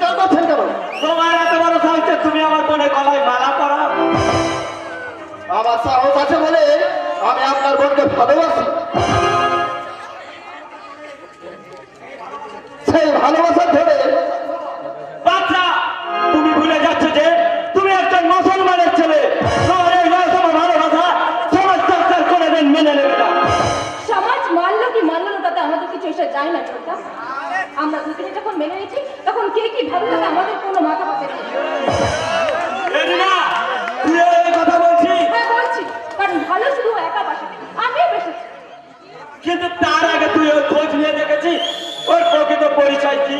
চিৎকার করছেন কেন? তোমার এত বড় সাহস তুমি আমার বোনের গলায় মালা পরাও? আমার সাহস আছে বলে আমি আপনার বোনকে ভালোবাসি। সেই ভালোবাসা ধরে বাচ্চা, তুমি ভুলে যাচ্ছ যে তুমি একজন মুসলমানের ছেলে। তোমার এই ভালোবাসা সমাজ সংস্কার করে দেন, মেনে নেবে না। সমাজ মানলো কি মানলো না তাতে আমাদের কিছু এসে যায় না ছোটা। আমরা দুজনে যখন মেনে নিয়েছি তখন কে কি ভালো লাগে আমাদের কোনো মাথা ব্যথা নেই। কথা বলছি? হ্যাঁ বলছি, কারণ ভালো শুধু একা বাসে, আমিও বেসেছি। কিন্তু তার আগে তুই ওর খোঁজ নিয়ে দেখেছিস ওর প্রকৃত পরিচয় কি?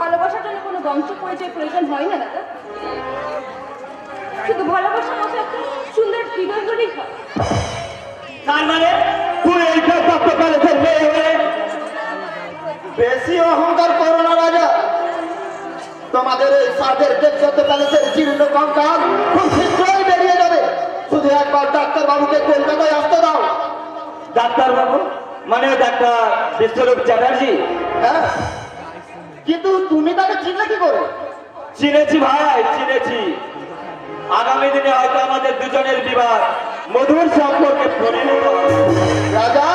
ভালোবাসার জন্য কোনো বংশ পরিচয় প্রয়োজন হয় না দাদা, শুধু ভালোবাসার মতো একটা সুন্দর হৃদয় হলেই হয়। তার মানে তুই এই প্রাপ্ত প্যালেসের মেয়ে হয়ে বেশি অহংকার করো না রাজা। তোমাদের এই সাধের দেবযত প্যালেসের জীর্ণ কঙ্কাল খুব শীঘ্রই বেরিয়ে যাবে। শুধু একবার ডাক্তার বাবুকে কলকাতায় আসতে দাও। ডাক্তার বাবু মানে ডাক্তার বিশ্বরূপ চ্যাটার্জি? হ্যাঁ, কিন্তু তুমি তাকে চিনলে কি করে? চিনেছি ভাই, চিনেছি। আগামী দিনে হয়তো আমাদের দুজনের বিবাহ মধুর সম্পর্কে পরিণত হবে। রাজা,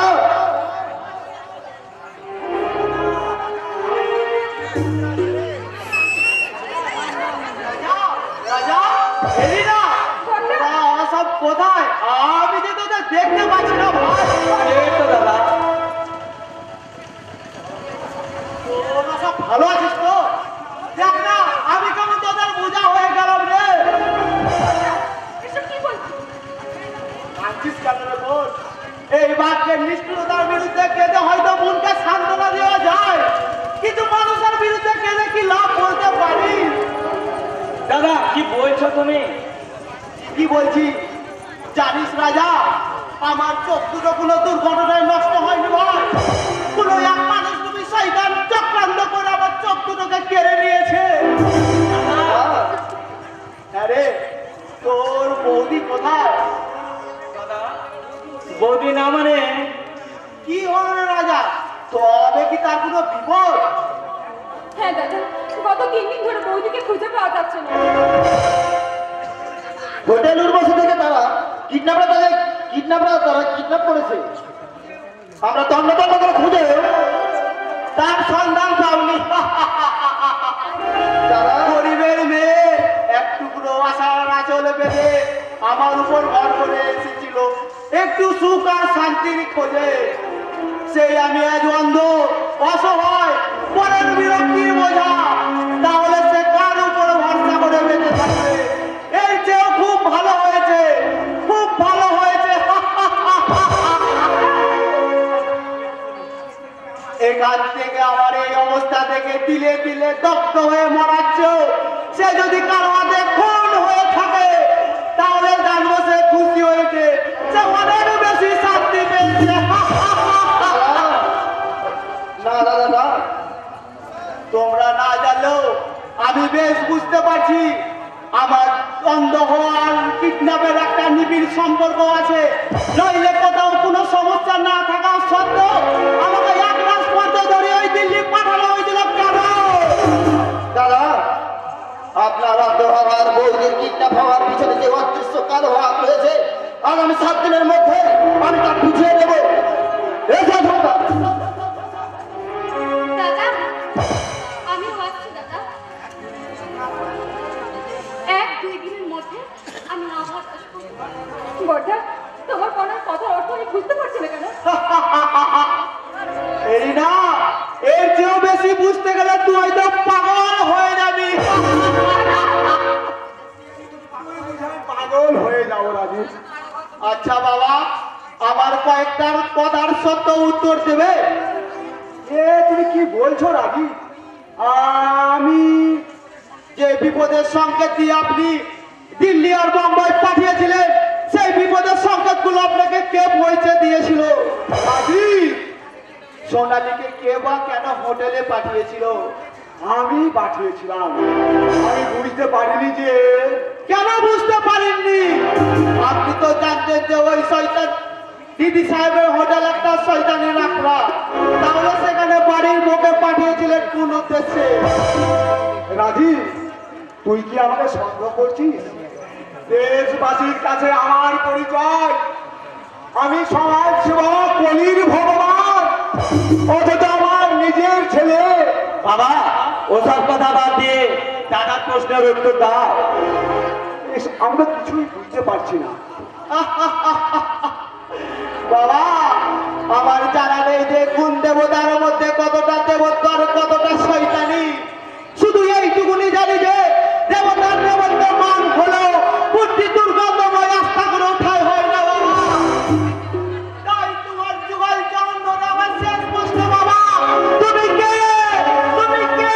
সব কোথায়? আমি যে তোদের দেখতে পাচ্ছি না ভাই। এই তো দাদা। তোরা সব ভালো আছিস তো? দেখ না আমি কেমন তোদের বোঝা হয়ে গেলাম রে। এসব কি বলছো? কাঁদছিস কেন রে বোন? এই বাক্যের নিষ্ঠুরতার বিরুদ্ধে কেঁদে হয়তো মনকে সান্ত্বনা দেওয়া যায়, কিন্তু মানুষের বিরুদ্ধে কেঁদে কি লাভ বলতে পারি? দাদা কি বলছো তুমি? কি বলছি জানিস রাজা, আমার চোখ দুটো কোনো দুর্ঘটনায় নষ্ট হয়নি ভাই। কোনো এক মানুষ তুমি শয়তান চক্রান্ত করে আমার চোখ দুটোকে কেড়ে নিয়েছে। আরে তোর বৌদি কোথায়? বৌদি না মানে কি হলো রে রাজা? তবে কি তার কোনো বিপদ? হ্যাঁ দাদা, গত 3 দিন ধরে বৌদিকে খুঁজে পাওয়া যাচ্ছে না। হোটেল উর্বশী থেকে তারা কিডন্যাপ করেছে। আমরা তন্ন তন্ন করে খুঁজে তার সন্ধান পাওনি। গরিবের মেয়ে এক টুকরো আশার আঁচলে বেঁধে আমার উপর ভর করে এসেছিল একটু সুখ আর শান্তির খোঁজে। সেই আমি আজ অন্ধ, অসহায়, পরের বিরক্তির বোঝা। তাহলে সে কার উপর ভরসা করে বেঁচে থাকবে? এই চেয়েও খুব ভালো হয়েছে, খুব ভালো হয়েছে। এখান থেকে আমার এই অবস্থা থেকে তিলে তিলে দগ্ধ হয়ে মরাচ্ছ। সে যদি কারো হাতে খুন হয়ে থাকে তাহলে জানবো সে খুশি হয়েছে, সে অনেক বেশি শান্তি পেয়েছে। না দাদা না, তোমরা না জানলেও আমি বেশ বুঝতে পারছি আমার অন্ধ হওয়ার কিডন্যাপের একটা নিবিড় সম্পর্ক আছে। নইলে কোথাও কোনো সমস্যা না থাকা সত্ত্বেও আমাকে 1 মাস পর্যন্ত ধরে ওই দিল্লি পাঠানো হয়েছিল কেন? দাদা আপনার অন্ধ হওয়ার বৌদির কিডন্যাপ হওয়ার পিছনে যে অদৃশ্য কালো হাত রয়েছে, আগামী 7 দিনের মধ্যে আমি তা বুঝিয়ে দেব। দাদা, আমিও আসছি দাদা। 1-2 দিনের মধ্যে আমি আবার আসবো। বড়দা, তোমার কোনো কথার অর্থ আমি বুঝতে পারছি না কেন? এই না, এর চেয়েও বেশি বুঝতে গেলে তুই হয়তো পাগল হয়ে যাবি। পাগল হয়ে যাবো রাজু। আচ্ছা বাবা, আমার কয়েকটার কথার সত্য উত্তর দেবে? তুমি কি বলছো রাজি? আমি যে বিপদের সংকেত দিয়ে আপনি দিল্লি আর বোম্বাই পাঠিয়েছিলেন, সেই বিপদের সংকেতগুলো আপনাকে কে পৌঁছে দিয়েছিল? রাজি, সোনালীকে কে বা কেন হোটেলে পাঠিয়েছিল? আমি পাঠিয়েছিলাম। আমি বুঝতে পারিনি যে। কেন বুঝতে পারেননি? আপনি তো জানতেন যে ওই শয়তান দিদি সাহেবের হোটেল একটা শয়তানি রাখরা, তাহলে সেখানে বাড়ির বউকে পাঠিয়েছিলেন কোন উদ্দেশ্যে? রাজীব, তুই কি আমাকে সন্দেহ করছিস? দেশবাসীর কাছে আমার পরিচয়, আমি সমাজ সেবক, কলির ভগবান, অথচ আমার নিজের ছেলে। বাবা ওসব কথা বাদ দিয়ে দাদার প্রশ্নের উত্তর দাও। আমরা কিছুই বুঝতে পারছি না। বাবা, আমার জানা নেই যে কোন দেবতার মধ্যে কতটা দেবত্ব আর কতটা শয়তানি। শুধু এইটুকুনি জানি যে দেবতার দেবত্ব মান হলো বুদ্ধি দুর্গন্ধময়, আস্থা করে ঠাই হয় না বাবা। তাই তোমার যুগল চন্দন আমার শেষ প্রশ্ন বাবা, তুমি কে? তুমি কে?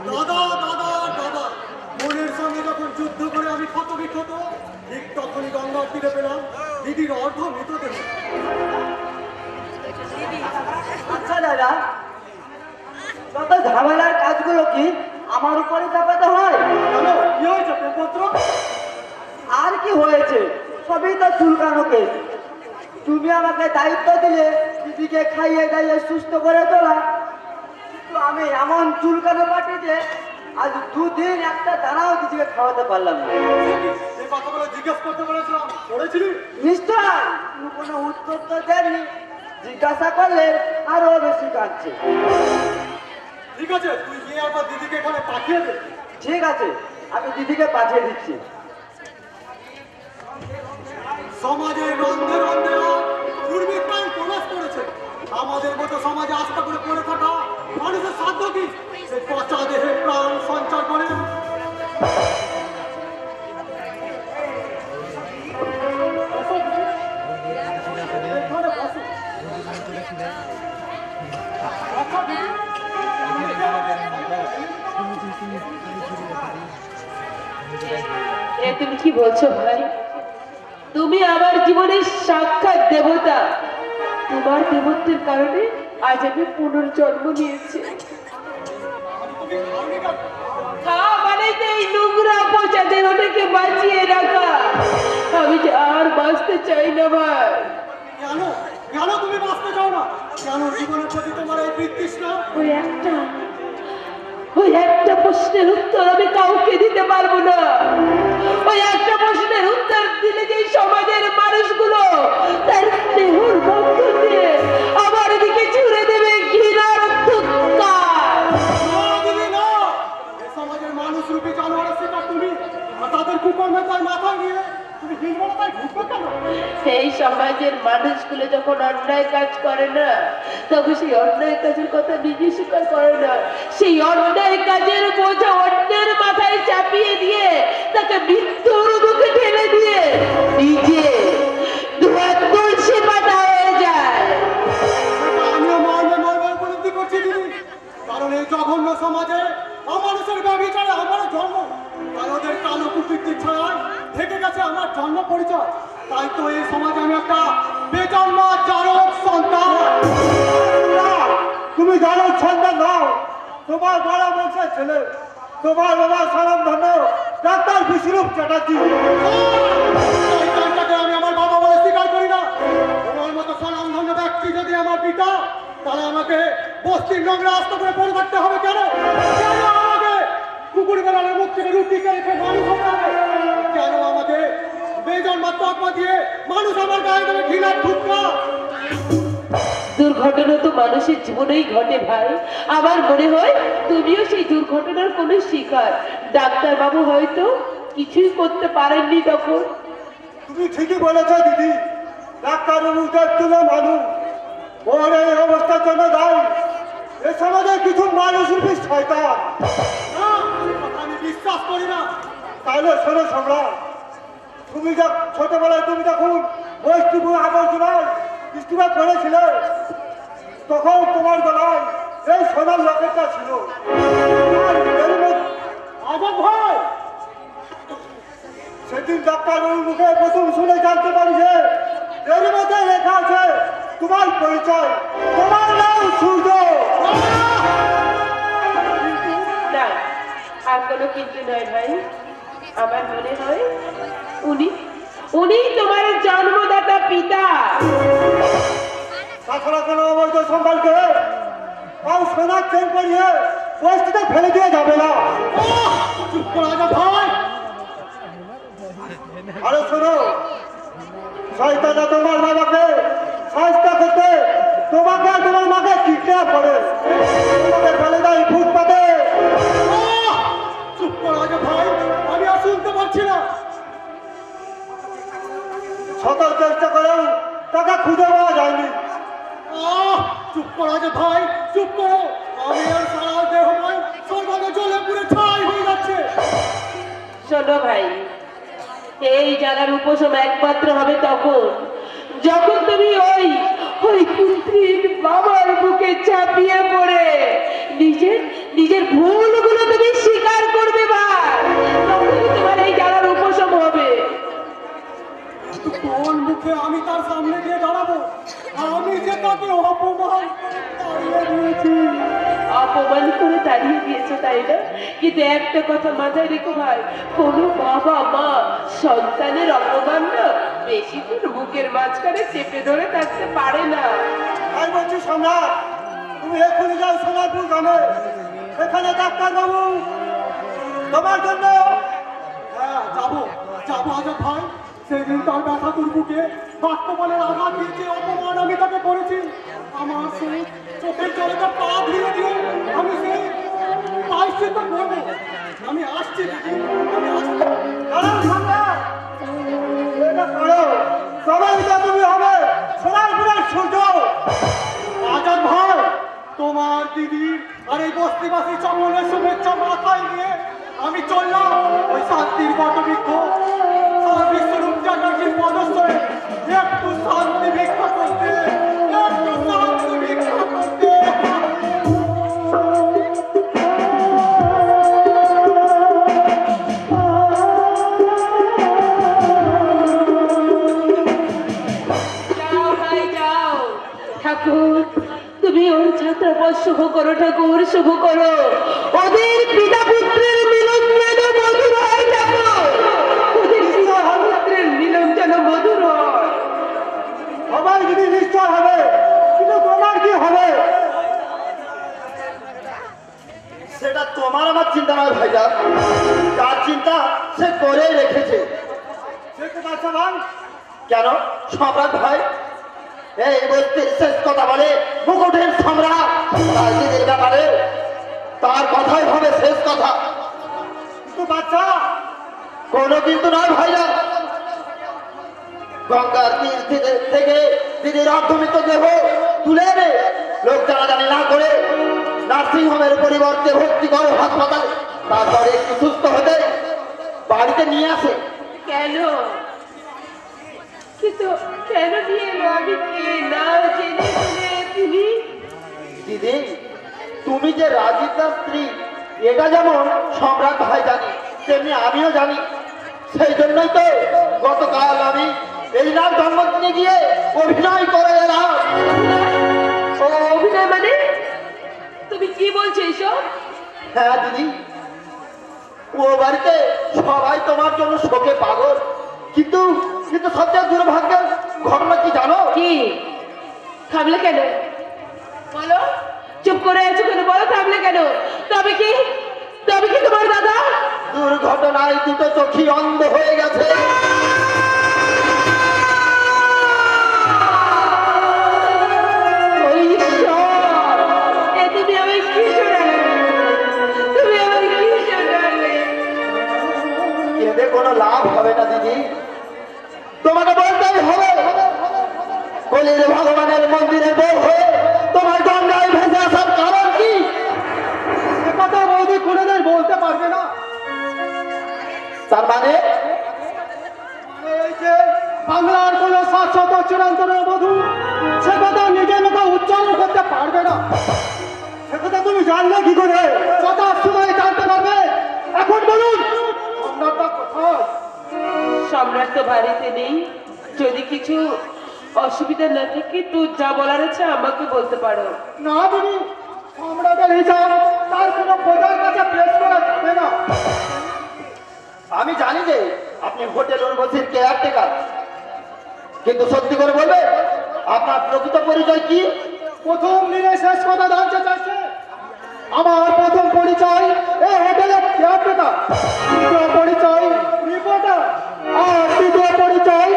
দাদা, দাদা দাদা দাদা, মনের সঙ্গে যখন যুদ্ধ করে আমি ক্ষত বিক্ষত, ঠিক তখনই গঙ্গার তীরে পেলাম দিদির অর্ধ মৃতদেহ। আচ্ছা দাদা, যত ঝামেলার কাজগুলো কি আমার উপরে চাপাতে হয়? কেন, কি হয়েছে প্রেমপত্র? আর কি হয়েছে, সবই তো চুলকানো কেস। তুমি আমাকে দায়িত্ব দিলে দিদিকে খাইয়ে দাইয়ে সুস্থ করে তোলা, কিন্তু আমি এমন চুলকানো পাটি যে আজ দুদিন একটা দানাও দিদিকে খাওয়াতে পারলাম না। যে কথাগুলো জিজ্ঞেস করতে বলেছিলাম করেছিলি? নিশ্চয় তুমি কোনো উত্তর তো দেননি, জিজ্ঞাসা করলে আরো বেশি কাঁদছে। ঠিক আছে, তুই গিয়ে আবার দিদিকে এখানে পাঠিয়ে দে। ঠিক আছে, আমি দিদিকে পাঠিয়ে দিচ্ছি। সমাজের রন্ধে রন্ধে দুর্বৃত্তান প্রবেশ করেছে। আমাদের মতো সমাজে আস্থা করে পড়ে থাকা মানুষের সাধ্য কি সে পচা দেহে প্রাণ সঞ্চার করে? এখানে বসো। এ তুমি কি বলছো ভাই? তুমি আমার জীবনের সাক্ষাৎ দেবতা। তোমার দেবত্বের কারণে আজ আমি পুনর্জন্ম নিয়েছি। খাওয়া মানে তো এই নোংরা পচা দেহটাকে বাঁচিয়ে রাখা। আমি যে আর বাঁচতে চাই না ভাই। কেন কেন তুমি বাঁচতে চাও না? কেন জীবনের প্রতি তোমার এই বিতৃষ্ণা? ওই একটা প্রশ্নের উত্তর আমি কাউকে দিতে পারবো না। ওই একটা প্রশ্নের উত্তর দিলে যে সমাজের মানুষগুলো তার স্নেহর বন্ধন দিয়ে আমার দিকে ছুড়ে দেবে ঘৃণার ধিক্কার। দিদি না, এ সমাজের মানুষ রূপী জানোয়ারের শিকার তুমি, আর তাদের কুকর্মে তার মাথা নিয়ে তুমি হিংসতায় ঢুকবে কেন? সেই সমাজের মানুষগুলো যখন অন্যায় কাজ করে না, তখন সেই অন্যায় কাজের কথা নিজে স্বীকার করে না। সেই অন্যায় কাজের বোঝা অন্যের মাথায় চাপিয়ে দিয়ে তাকে মৃত্যুর মুখে ঠেলে দিয়ে নিজে তুলসী পাতা হয়ে যায়। সেটা আমিও মর্মে মর্মে উপলব্ধি করছি দিদি, কারণ এই জঘন্য সমাজে অমানুষের ব্যভিচারে আমার জন্ম, তাই ওদের কালো কুকীর্তির ছায়ায় থেকে গেছে আমার জন্ম পরিচয়। তাই তো এই সমাজে আমি একটা বেজন্মা জারক সন্তান। তুমি জারক সন্তান নাও, তোমার বড় বংশের ছেলে, তোমার বাবা সালাম ধন্য ডাক্তার বিশ্বরূপ চ্যাটার্জি। এই কাজটাকে আমি আমার বাবা বলে স্বীকার করি না। তোমার মতো সালাম ধন্য ব্যক্তি যদি আমার পিতা, তাহলে আমাকে বস্তির নোংরা আস্ত করে পড়ে থাকতে হবে কেন? কেন আমাকে কুকুর বেড়ালের মুখ থেকে রুটি কেড়ে মানুষ হতে হবে? কেন আমাকে বেজন্মা তকমা দিয়ে মানুষ আমার গায়ে দেবে ঘৃণার ঠুক্কা? দুর্ঘটনা তো মানুষের জীবনেই ঘটে ভাই। আমার মনে হয় তুমিও সেই দুর্ঘটনার কোনো শিকার। ডাক্তার বাবু হয়তো কিছুই করতে পারেননি তখন। তুমি ঠিকই বলেছ দিদি, ডাক্তার বাবুদের তুলে মানুষ ওর এই অবস্থার জন্য দায়ী এ সমাজের কিছু মানুষ শয়তান। না, এ কথা আমি বিশ্বাস করি না। তাহলে শোনো সম্রাট, তুমি যা ছোটবেলায় তুমি যখন বৈষ্ণব আবর্জনায় স্কুলে পড়েছিলে, তখন তোমার গলায় এই সোনার লকেটটা ছিল। আর এর মধ্যে- আজব ভাই, সেদিন ডাক্তারবাবুর মুখে প্রথম শুনে জানতে পারি যে এর মধ্যে লেখা আছে তোমার পরিচয়, তোমার নাম সূর্য। না, আর কোনো কিন্তু নয় ভাই। আমার মনে হয় উনি উনি তোমার জন্মদাতা পিতা। তাছাড়া কোনো অবৈধ সম্পর্কে আর সোনার চেন পরিয়ে বস্তিতে ফেলে দিয়ে যাবে না। চুপ করে আজব ভাই। আরে শোনো, শয়তানরা তোমার বাবাকে সাহায্য করতে তোমাকে আর তোমার মাকে কিডন্যাপ করে তোমাকে ফেলে দেয় ফুটপাতে। চুপ করে আজব ভাই, আমি আর শুনতে পারছি না। শত চেষ্টা করেও তাকে খুঁজে পাওয়া যায়নি। চুপ করো আজব ভাই, চুপ করো। আমি আর সারা দেহময় সর্বাঙ্গে জলে পুরে ছাই হয়ে যাচ্ছে। শোনো ভাই, এই জ্বালার উপশম একমাত্র হবে তখন যখন তুমি ওই ওই কুন্ত্রীর বাবার বুকে চাপিয়ে পড়ে নিজের নিজের ভুলগুলো তুমি স্বীকার করবে বা তখনই তোমার এই জ্বালার উপশম হবে। কোন মুখে আমি তার সামনে গিয়ে দাঁড়াবো? আমি যে তাকে অপমান করে তাড়িয়ে দিয়েছি। অপমান করে দাঁড়িয়ে দিয়েছে তাই না? কিন্তু একটা কথা মাথায় রেখো ভাই, কোনো বাবা মা সন্তানের অপমান না বেশি দূর বুকের মাঝখানে চেপে ধরে থাকতে পারে না। আমি বলছি সম্রাট, তুমি এক্ষুনি যাও সোনারপুর গ্রামে, সেখানে ডাক্তারবাবু তোমার জন্য। হ্যাঁ যাবো যাবো আজব ভাই। সেদিন তার ব্যথা বুকে বাক্যবলের আঘাত দিয়েছে, অপমান আমি তাকে করেছি। আমার সেই চোখের জলে তার পা ধুয়ে দিয়ে আমি সেই প্রায়শ্চিত্ত করবো। আমি আসছি দিদি, আমি আসছি। দাঁড়াও সম্রাট, এটা করো, সবাই তো তুমি হবে সোনারপুরের সূর্য। আজাদ ভাই, তোমার দিদি আর এই বস্তিবাসী চমনের শুভেচ্ছা মাথায় নিয়ে আমি চললাম ওই শান্তির বটবৃক্ষ সারা বিশ্বরূপ জানাকির পদস্থলে একটু শান্তি ভিক্ষা করতে, একটু শান্তি ভিক্ষা করতে। যাও ভাই যাও। ঠাকুর, তুমি ওর ছাত্রাবাস শুভ করো ঠাকুর, শুভ করো। ওদের পিতা পুত্রের মিলন যেন মধুর হয় ঠাকুর, ওদের পিতা পুত্রের মিলন যেন মধুর হয়। সবাই যদি নিশ্চয় হবে, কিন্তু তোমার কি হবে? সেটা তোমার আমার চিন্তা নয় ভাইজান, তার চিন্তা সে করেই রেখেছে। দেখতে পাচ্ছ ভাই, কেন সম্রাট ভাই এই বস্তির শেষ কথা বলে মুকুটের সম্রাট রাজনীতির ব্যাপারে তার কথাই হবে শেষ কথা। কিন্তু বাচ্চা কোনো কিন্তু নয় ভাইজান। গঙ্গার তীর থেকে দিদির অর্ধমিত দেহ তুলে এনে লোক জানাজানি না করে নার্সিংহোমের পরিবর্তে ভর্তি করে হাসপাতালে, তারপরে একটু সুস্থ হতে বাড়িতে নিয়ে আসে। কেন? কিন্তু কেন নিয়ে এলো? আমি কে না জেনে শুনে তিনি। দিদি, তুমি যে রাজিতার স্ত্রী এটা যেমন সম্রাট ভাই জানি, তেমনি আমিও জানি। সেই জন্যই তো গতকাল আমি এই নাম জন্মদিনে গিয়ে অভিনয় করে এলাম। ও অভিনয় মানে? তুমি কি বলছো এসব? হ্যাঁ দিদি, ও বাড়িতে সবাই তোমার জন্য শোকে পাগল, কিন্তু কিন্তু সবচেয়ে দুর্ভাগ্যের ঘটনা কি জানো? কি? থামলে কেন? বলো, চুপ করে আছো কেন? বলো থামলে কেন? তবে কি তোমার দাদা? দুর্ঘটনায় দুটো চোখই অন্ধ হয়ে গেছে। ওই ঈশ্বর, এ তুমি আমায় কি শোনালে? তুমি আমায় কি শোনালে? এতে কোনো লাভ হবে না দিদি, তোমাকে বলতেই হবে। কলির ভগবানের মন্দিরে বউ হয়ে তোমার গঙ্গায় ভেসে আসার কারণ কি? একথা বৌদি কোনোদিন বলতে পারবে না। তার মানে এই যে বাংলার কোন 754 বধূ সে কথা নিজের মতো উচ্চারণ করতে পারবে না। সেটা তুমি জানলে কি করে? কথা সময় জানতে পারবে। এখন বলুন সম্রাটটা কোথায়? সম্রাট তো বাড়িতে নেই। যদি কিছু অসুবিধা না থাকে তো যা বলার আছে আমাকে বলতে পারো। না দিদি, সম্রাটের হিসাব তার কোনো প্রজার কাছে পেশ করা যাবে না। আমি জানি যে আপনি হোটেল উর্বশীর কেয়ারটেকার, কিন্তু সত্যি করে বলবে আপনার প্রকৃত পরিচয় কি? প্রথম দিনে শেষ কথা জানতে চাইছে। আমার প্রথম পরিচয় এই হোটেলের কেয়ারটেকার, দ্বিতীয় পরিচয় রিপোর্টার, আর তৃতীয় পরিচয়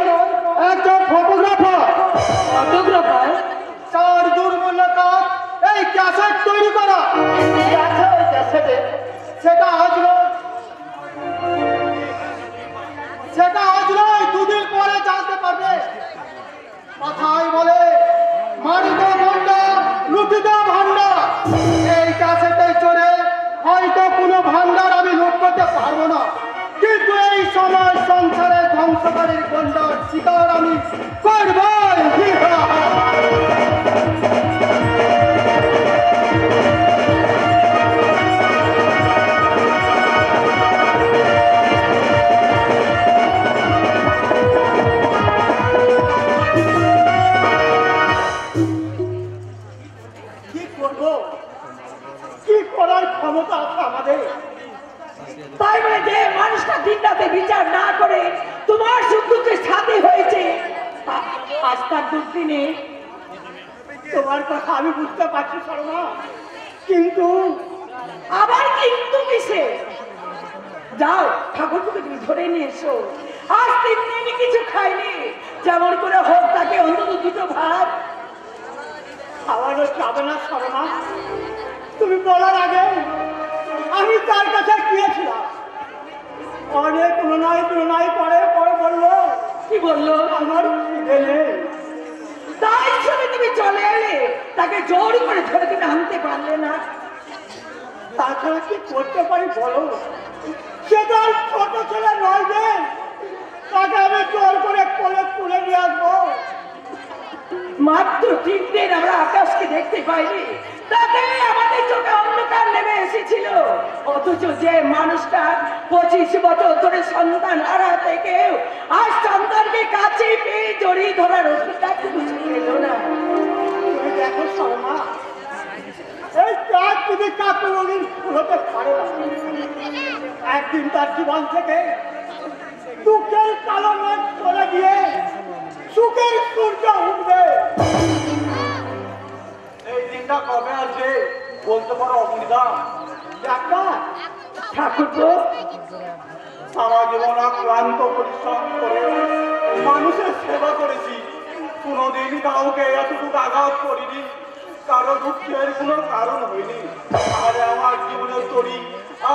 একজন ফটোগ্রাফার। ফটোগ্রাফার? চার দুর্মূল্য কাজ এই ক্যাসেট তৈরি করা। কি আছে ওই ক্যাসেটে? সেটা আজ নয়, সেটা আজ নয়, দুদিন পরে জানতে পারবে। কথাই বলে মারিত ভান্ডা লুটিত ভান্ডা। এই ক্যাসেটে চড়ে হয়তো কোনো ভান্ডার আমি লুট করতে পারবো না, কিন্তু এই সমাজ সংসারের ধ্বংসকারীর গন্ডার শিকার আমি করবই। কি করবো? কি করার ক্ষমতা আছে আমাদের? তাই বলে যে মানুষটা দিন রাতে বিচার না করে তোমার সুখ দুঃখের সাথে হয়েছে, আজ তার দুর্দিনে তোমার কথা আমি বুঝতে পারছি শর্মা, কিন্তু আবার কিন্তু কিসে? যাও ঠাকুরকে তুমি ধরে নিয়ে এসো। আজ 3 দিন কিছু খাইনি, যেমন করে হোক তাকে অন্তত দুটো ভাত। খাওয়ানো যাবে না শর্মা। তুমি বলার আগে আমি তার কাছে গিয়েছিলাম, অনেক তুলনায় পরে পরে বললো কি বললো? আমার খিদে নেই। তাই ছবি তুমি চলে এলে, তাকে জোর করে ধরে তুমি আনতে পারলে না। তাছাড়া কি করতে পারি বলো? সে তো আর ছোট ছেলে নয় যে তাকে আমি জোর করে কোলে তুলে নিয়ে আসবো। মাত্র 3 দিন আমরা আকাশকে দেখতে পাইনি, তাতে আমাদের চোখে অন্ধকার নেমে এসেছিল। অথচ যে মানুষটা 25 বছর ধরে সন্তান হারা থেকেও আজ সন্তানকে কাছে পেয়ে জড়িয়ে ধরার অধিকার তুমি এলো না। তুমি দেখো শর্মা, এই ত্যাগ যদি কাকুরণীর হতে পারে না, একদিন তার জীবন থেকে দুঃখের কালো মেঘ চলে গিয়ে সুখের সূর্য উঠবে। এই দিনটা কবে আসবে বলতে পারো অমৃতা? ডাক্তার ঠাকুরপো, সারা জীবন ক্লান্ত পরিশ্রম করে মানুষের সেবা করেছি, কোনোদিন কাউকে এতটুকু আঘাত করিনি, কারো দুঃখের কোনো কারণ হয়নি। আর আমার জীবনের তরি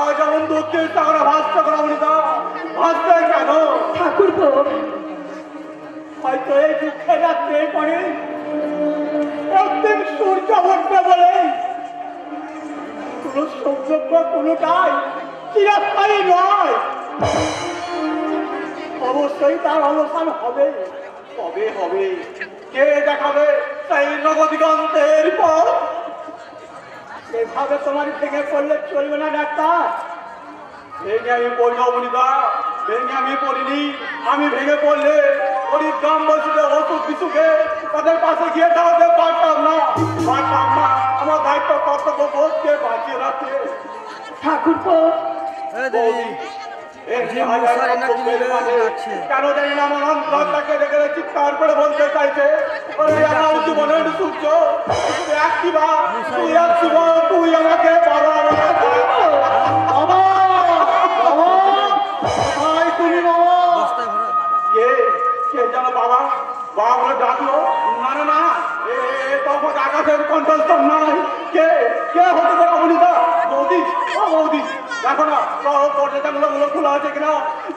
আজ এমন দুঃখের টাকা ভাসতে করা অমৃতা, ভাসতে কেন? ঠাকুরপো, হয়তো এই দুঃখের রাত্রে পরে একদিন সূর্য উঠবে বলে কোনো সৌভাগ্য কোনোটাই চিরস্থায়ী নয়। অবশ্যই তার অবসান হবে। কবে হবে কে দেখাবে সেই নবদিগন্তের পর? এভাবে তোমার ভেঙে পড়লে চলবে না ডাক্তার। ভেঙে আমি পড়ল অমৃতা, ভেঙে আমি পড়িনি। আমি ভেঙে পড়লে গরিব গ্রামবাসীতে অসুখ বিসুখে তাদের পাশে গিয়ে দাঁড়াতে পারতাম না। আমার দায়িত্ব কর্তব্য বোধকে বাঁচিয়ে রাখতে। ঠাকুরপো, কেন জানি না আমার অন্তরটাকে দেখে চিৎকার করে বলতে চাইছে, আমার জীবনের সূর্য একটিবার তুই আমাকে তুমি কে কে জানো বাবা? বাবা ডাকলো, না না না, তখন আকাশের কণ্ঠস্বর নাই। কে কে হতে পারে অমৃতা? বৌদি, ও বৌদি, দেখো না সব দরজাগুলো খোলা আছে কিনা,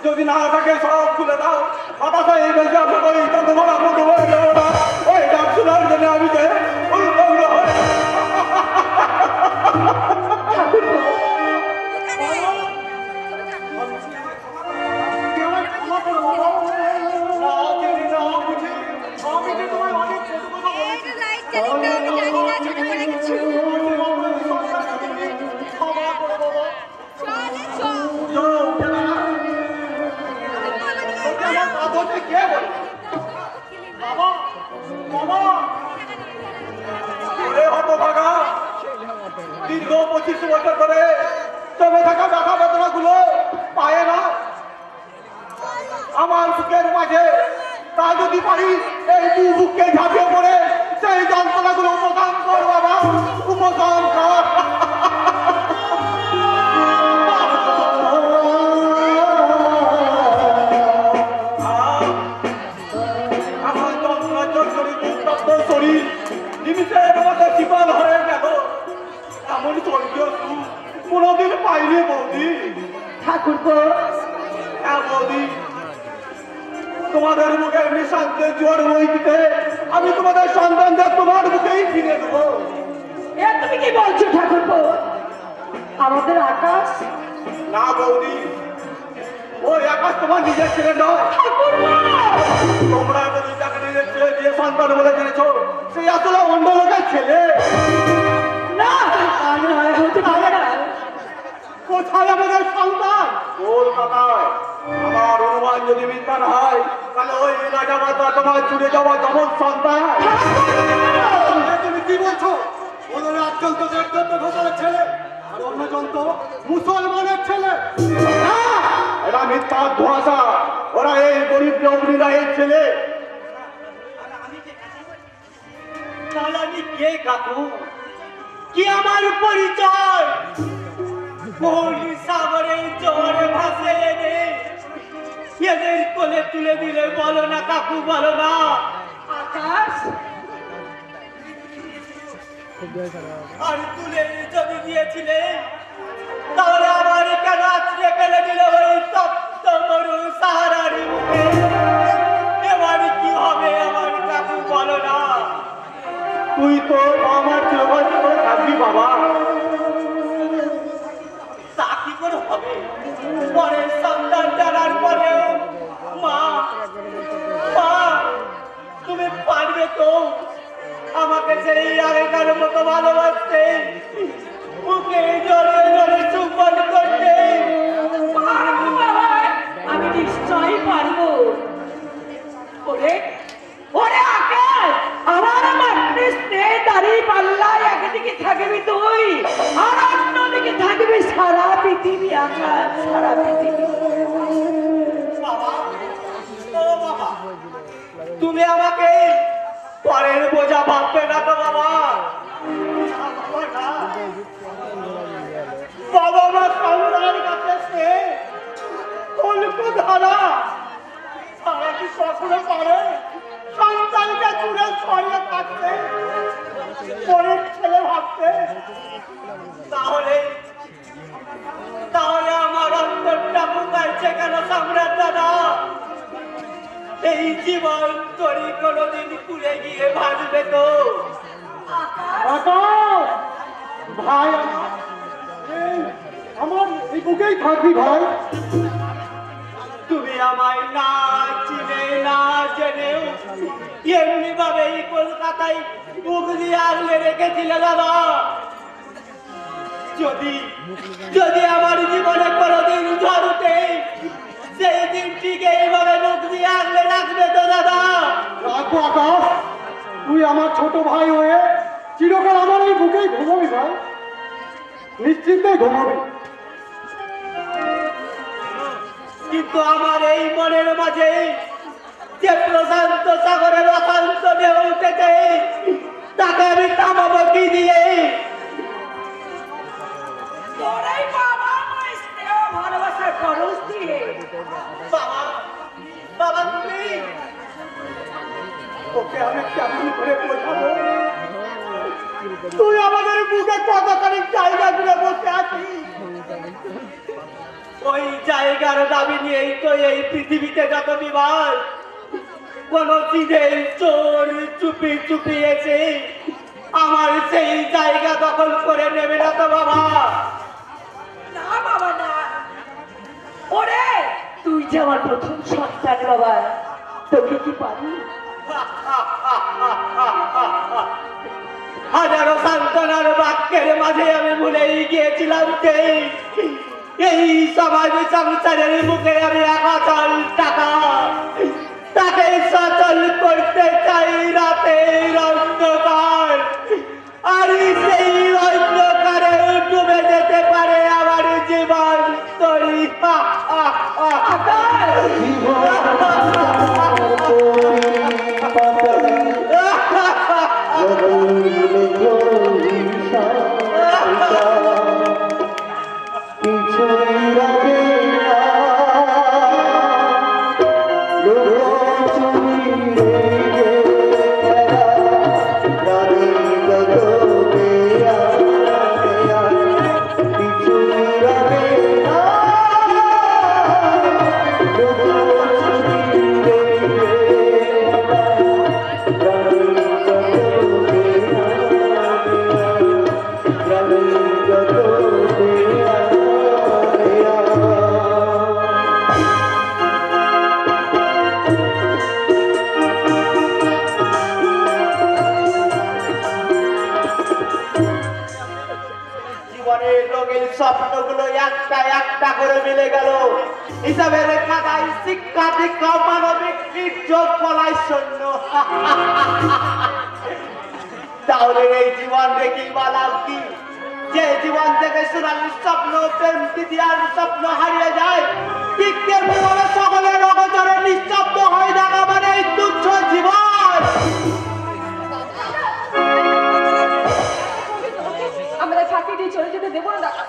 যদি না থাকে সব খুলে দাও। বাতাসা এই বেশি আসা করি তা তোমার আপদ হয়ে যাবো না। ওই ডাক শোনার জন্য আমি যে আমি যে তোমায় অনেক কথা বলেছি। তোকে কে বলে? বাবা বাবা ওরে হতভাগা, দীর্ঘ 25 বছর ধরে জমে থাকা ব্যথা বেদনা গুলো পায় না আমার বুকের মাঝে, তা যদি পারি এই তুই বুককে ঝাঁপিয়ে পড়ে সেই যন্ত্রণা গুলো উপশম কর বাবা, উপশম কর। আমার যন্ত্রণা জর্জরিত উত্তপ্ত শরীর নিমিষের মধ্যে জীবন হয়ে গেল। এমন স্বর্গীয় সুখ কোনোদিন পাইনি বৌদি। ঠাকুরপো, হ্যাঁ বৌদি, তোমাদের মুখের নিঃশান্তের জোর বইতে আমি তোমাদের সন্তানদের তোমার মুখেই ফিরে দেবো। এ তুমি কি বলছো ঠাকুরপো? আমাদের আকাশ? না বৌদি, ওই আকাশ তোমার নিজের ছেলে নয়। তোমরা যদি তাকে নিজের ছেলে দিয়ে সন্তান বলে জেনেছ, সেই আসলে অন্য লোকের ছেলে। না, আমি নয়, হতে পারে না। কোথায় আমাদের সন্তান? কলকাতায়। আমার অনুমান যদি মিথ্যা না হয়, তাহলে ওই রাজামাতা তোমার চুরে যাওয়া যমজ সন্তান। তুমি কি বলছো? ওদের একজন তো দেবদত্ত ঘোষালের ছেলে, আর অন্যজন তো মুসলমানের ছেলে। না, এটা মিথ্যা ধোঁয়াশা। ওরা এই গরিব জমিদারের ছেলে। তাহলে আমি কে কাকু? কি আমার পরিচয়? কোহলি সাগরে জোয়ারে ভাসে এনে এদের কোলে তুলে দিলে বলো না কাকু, বলো না। আকাশ, আর তুলে যদি দিয়েছিলে, তাহলে আমার কেন আছড়ে ফেলে দিলে ওই তপ্ত মরু সাহারার মুখে? এবার কি হবে আমার কাকু, বলো না। তুই তো আমার চিরকাল করে থাকবি বাবা। তা কি করে হবে? পরের সন্তান জানার পরেও মা, মা তুমি পারবে তো আমাকে সেই আগেকার মতো ভালোবাসতে, মুখে জোরে জোরে চুম্বন করতে? পারবো বাবা, আমি নিশ্চয়ই পারবো। ওরে ওরে আকাশ, আমার মাতৃস্নেহ দাঁড়িয়ে পাল্লায় একদিকে থাকবি তুই, আর অন্যদিকে থাকবি সারা পৃথিবী। আকাশ, সারা পৃথিবী। বাবা, ও বাবা, তুমি আমাকে পরের বোঝা ভাববে না তো বাবা? বাবা মা সন্তানের কাছে সে কল্প ধারা তারা কি কখনো পারে সন্তানকে দূরে ছড়িয়ে থাকতে, পরের ছেলে ভাবতে? তাহলে তাহলে আমার অন্তরটা বুকাইছে কেন সম্রাট দাদা? এই জীবন তোরই কোনোদিন পুড়ে গিয়ে ভাসবে তো? ভাই, আমার এই বুকেই থাকবি ভাই। তুমি আমায় না চিনে না জেনেও এমনি ভাবে এই কলকাতায় মুখ দিয়ে আগলে রেখেছিলে দাদা। যদি যদি আমার জীবনে কোনোদিন ঝড়ুতে সেই দিনটিকে এইভাবে মুখ দিয়ে আগলে রাখবে তো দাদা? রাখবো আকাশ, তুই আমার ছোট ভাই হয়ে চিরকাল আমার এই বুকেই ঘুমাবি ভাই, নিশ্চিন্তে ঘুমাবি। কিন্তু আমার এই মনের মাঝে যে প্রশান্ত সাগরের অশান্ত ঢেউ উঠেছে, তাকে আমি থামাবো কি দিয়ে? তোরাই বাবা আমার স্নেহ ভালোবাসার পরশ দিয়ে। বাবা, বাবা তুমি ওকে আমি কেমন করে বোঝাবো? তুই আমাদের বুকে কতখানি জায়গা জুড়ে বসে আছিস। ওই জায়গার দাবি নিয়েই তো এই পৃথিবীতে যত বিবাদ। কোন চিঠে চোর চুপি চুপি এসে আমার সেই জায়গা দখল করে নেবে না তো বাবা? না বাবা না। ওরে, তুই যে আমার প্রথম সন্তান বাবা, তোকে কি পারি? হাজারো সান্ত্বনার বাক্যের মাঝে আমি ভুলেই গিয়েছিলাম যে এই সমাজ সংসারের মুখে আমি 1 টাকা একটা একটা করে মিলে গেল। হিসাবের খাতায় শিক্ষা দীক্ষা মানবিক ইজ্জত বলাই শূন্য। তাহলে এই জীবন দেখি বা লাভ কি? যে জীবন থেকে সোনালির স্বপ্ন প্রেম তৃতীয়ার স্বপ্ন হারিয়ে যায়, ঠিক তেমনিভাবে সকলের অগোচরে নিঃশব্দ হয়ে থাকা মানে এই তুচ্ছ জীবন। আমাদের ফাঁকি দিয়ে চলে যেতে দেবো না দাদা।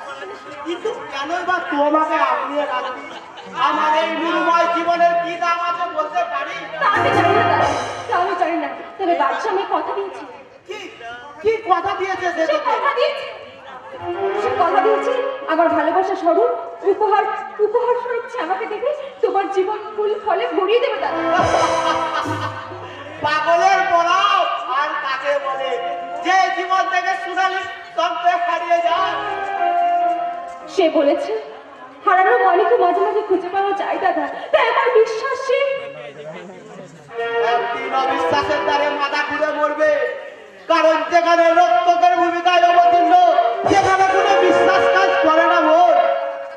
কিন্তু কেনই বা তোমাকে আগলিয়ে রাখবি? আমার এই নির্ময় জীবনের কি দাম আছে বলতে পারি? তা আমি জানি না দাদা, তা আমি জানি না। তবে বাদশা আমি কথা দিয়েছি। কি কি কথা দিয়েছে সে সে তোকে? কথা দিয়েছে, সে কথা দিয়েছে আমার ভালোবাসা স্বরূপ উপহার স্বরূপ সে আমাকে দেখে তোমার জীবন ফুল ফলে ভরিয়ে দেবে দাদা। পাগলের পড়াও আর কাকে বলে যে জীবন থেকে সোনালি তন্ত্রে হারিয়ে যায়? সে বলেছে হারানো মালিকও মাঝে মাঝে খুঁজে পাওয়া যায় দাদা, তাই আমার বিশ্বাস সে একদিন অবিশ্বাসের দ্বারে মাথা ঘুরে মরবে। কারণ যেখানে রক্তকের ভূমিকায় অবতীর্ণ, সেখানে কোনো বিশ্বাস কাজ করে না। মোর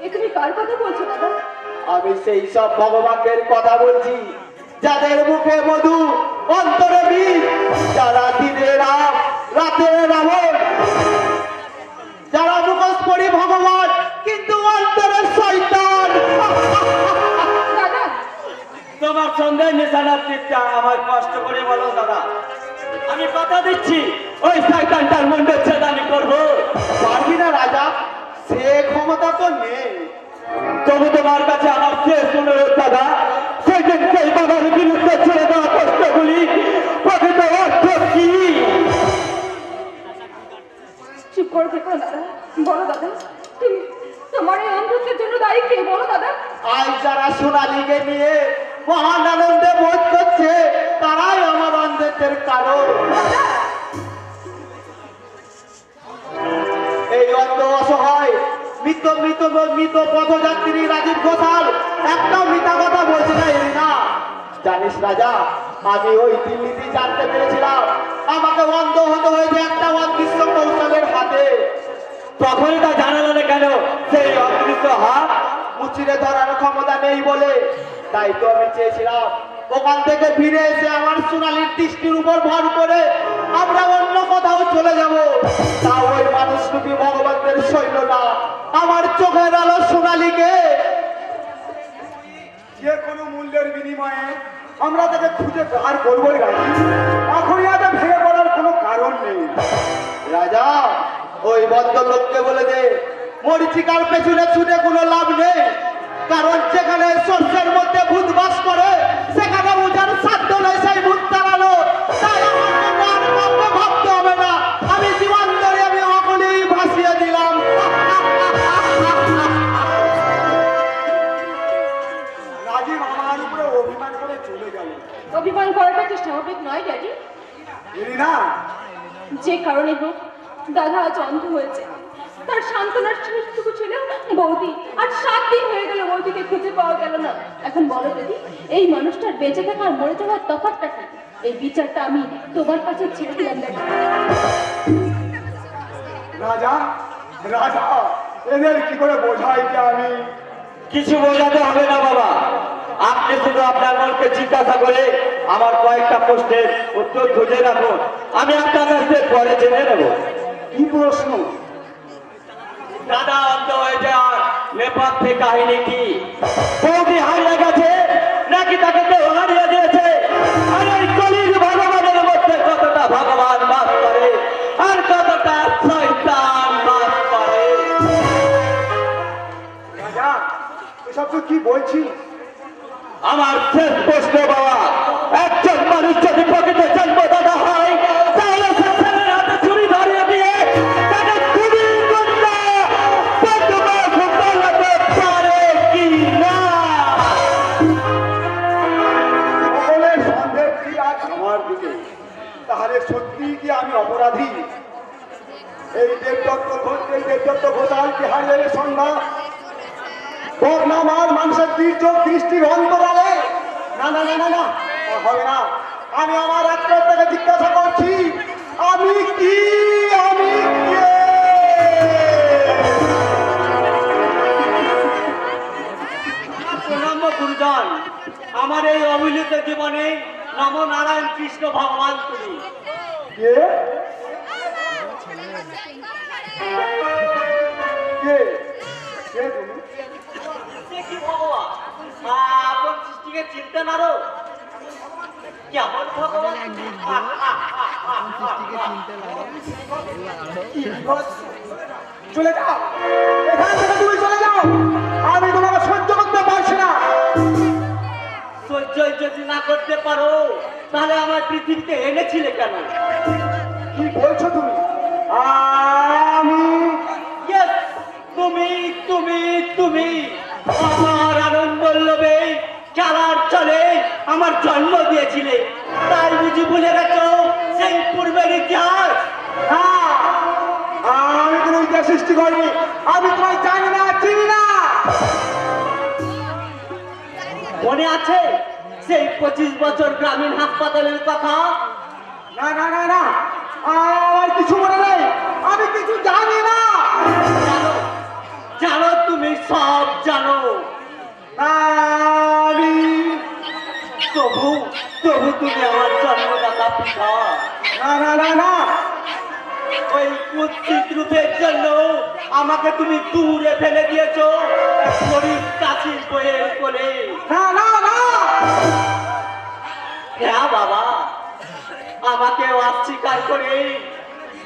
এ তুমি কার কথা বলছো দাদা? আমি সেই সব ভগবানের কথা বলছি যাদের মুখে মধু অন্তরে বীজ, যারা দিনে রাম রাতে রাবণ, যারা মুখোশ পরি ভগবান কিন্তু অন্তরে শয়তান। দাদা তোমার সঙ্গে নিশানার্থীটা আমার কষ্ট করে বলো দাদা। আমি কথা দিচ্ছি ওই শয়তানটার মন্ডল ছেদ আমি করবো। পারবি না রাজা, সে ক্ষমতা তো নেই। তবু তোমার কাছে আমার শেষ অনুরোধ দাদা, সেদিন সেই বাবার বিরুদ্ধে ছেড়ে দেওয়া কষ্টগুলি প্রকৃত অর্থ কি? চুপ করে থেকো না দাদা, বলো দাদা তুমি তোমার এই অন্ধত্বের জন্য দায়ী কে বলো দাদা? আজ যারা সোনালীকে নিয়ে মহান আনন্দে বোধ করছে তারাই আমার অন্ধত্বের কারণ। এই অন্ধ অসহায় মৃত মৃত মৃত পথযাত্রী রাজীব ঘোষাল একটাও মিথ্যা কথা বলছে না। এরিনা জানিস রাজা, আমি ওই দিল্লিতে জানতে পেরেছিলাম আমাকে অন্ধ হতে হয়েছে একটা অদৃশ্য কৌশলের হাতে। তখনই তা জানালো না কেন? সেই অদৃশ্য হাত মুচিরে ধরার ক্ষমতা নেই বলে। তাই তো আমি চেয়েছিলাম ওখান থেকে ফিরে এসে আমার সোনালীর দৃষ্টির উপর ভর করে আমরা অন্য কোথাও চলে যাব। তা ওই মানুষরূপী ভগবানদের সৈন্য না, আমার চোখের আলো সোনালীকে যে কোনো মূল্যের বিনিময়ে আমরা তাকে খুঁজে বার করবোই রাজি। এখনই আগে ভেঙে পড়ার কোনো কারণ নেই। রাজা ওই ভদ্রলোককে বলে দে মরিচিকার পেছনে ছুটে কোনো লাভ নেই। কারণ যেখানে শস্যের মধ্যে ভূত বাস করে সেখানে বুঝার সাধ্য নেই সেই ভূত তাড়ানো। তাই আমার জন্য আর কাউকে ভাবতে হবে না। আমি জীবন ধরে আমি সকলেই ভাসিয়ে দিলাম। রাজীব আমার উপরে অভিমান করে চলে গেল। অভিমান করাটা কি স্বাভাবিক নয় ড্যাডি? না যে কারণে হোক দাদা আজ অন্ধ হয়েছে, তার সান্ত্বনার শেষটুকু ছিল বৌদি। আর 7 দিন হয়ে গেল বৌদিকে খুঁজে পাওয়া গেল না। এখন বলো দিদি, এই মানুষটার বেঁচে থাকা আর মরে যাওয়ার তফাৎটা কি? এই বিচারটা আমি তোমার কাছে ছেড়ে দিলাম ড্যাডি। রাজা রাজা এদের কি করে বোঝাই যে আমি কিছু বোঝাতে হবে না বাবা, আপনি শুধু আপনার মনকে জিজ্ঞাসা করে আমার কয়েকটা প্রশ্নের উত্তর খুঁজে রাখুন, আমি আপনার কাছে পরে জেনে নেব। কি প্রশ্ন? দাদা অন্ধ হয়ে যাওয়ার নেপথ্যে কাহিনী কি? বৌদি হারিয়ে গেছে নাকি তাকে কেউ হারিয়ে দিয়েছে? আর এই কলির ভগবানের মধ্যে কতটা ভগবান বাস করে আর কতটা শয়তান বাস করে? রাজা এসব তুই কি বলছিস? আমার শেষ প্রশ্ন বাবা, একজন মানুষ যদি প্রকৃত জন্মদাতা হয় তাহলে সংসারের হাতে ছুরি ধরিয়ে দিয়ে তাকে খুবই গুন্ডা বদমাশ বানাতে পারে কি না? সকলের সন্দেহ কি আজ আমার দিকে? তাহলে সত্যি কি আমি অপরাধী? এই দেবদত্ত ঘোষাল কি হারিয়ে সন্ধ্যা বদনামার মানুষের দৃষ্টির অন্তরালে? না না না না না হবে না। আমি আমার আত্মহত্যাকে জিজ্ঞাসা করছি, আমি কি? আমি কে? আমার এই অবিলিত জীবনে নম নারায়ণ কৃষ্ণ ভগবান তুমি। কে কে কে তুমি? সে কি ভগবান? আপন সৃষ্টিকে চিনতে নারো কেমন ভগবান? চলে যাও, এখান থেকে তুমি চলে যাও, আমি তোমাকে সহ্য করতে পারছি না। সহ্য যদি না করতে পারো তাহলে আমার পৃথিবীতে এনেছিলে কেন? কি বলছো তুমি? আমি Yes, তুমি তুমি তুমি আমার আনন্দ লোভে চালার চলে আমার জন্ম দিয়েছিলে, তাই বুঝি ভুলে গেছো সেই পূর্বের ইতিহাস? না, আমি কোনো ইতিহাস সৃষ্টি করিনি, আমি তোমায় জানি না, চিনি না। মনে আছে সেই 25 বছর গ্রামীণ হাসপাতালের কথা? না না না না, আমার কিছু মনে নেই, আমি কিছু জানি না। জানো জানো তুমি সব জানো। আমি তবু তবু তুমি আমার জন্মদাতা পিতা। না না না না, ওই কুৎসিত রূপের জন্য আমাকে তুমি দূরে ফেলে দিয়েছো গরিব কাশির বইয়ের কোলে। না না না, হ্যাঁ বাবা, আমাকে অস্বীকার করে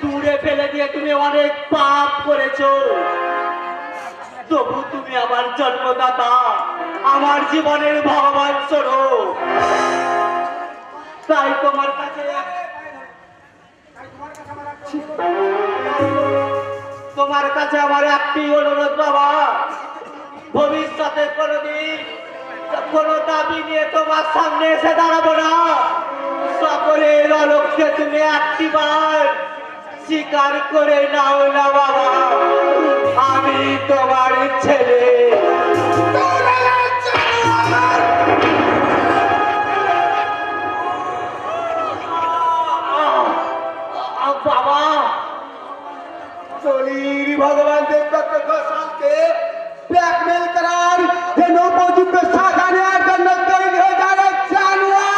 দূরে ফেলে দিয়ে তুমি অনেক পাপ করেছো। তবু তুমি আমার জন্মদাতা, আমার জীবনের ভগবান স্বরূপ। তাই তোমার কাছে আমার একটি অনুরোধ বাবা, ভবিষ্যতে কোনোদিন কোনো দাবি নিয়ে তোমার সামনে এসে দাঁড়াবো না, সকলের অলক্ষ্যে তুমি একটিবার স্বীকার করে নাও না বাবা, আমি তোমার ছেলে। বাবা, चोलीर भगवान देवदत्त गोसाल के ब्लैकमेल करार ये नो पॉजिटिव पे साधाने आ जन्नत गई हो जाने जानवर।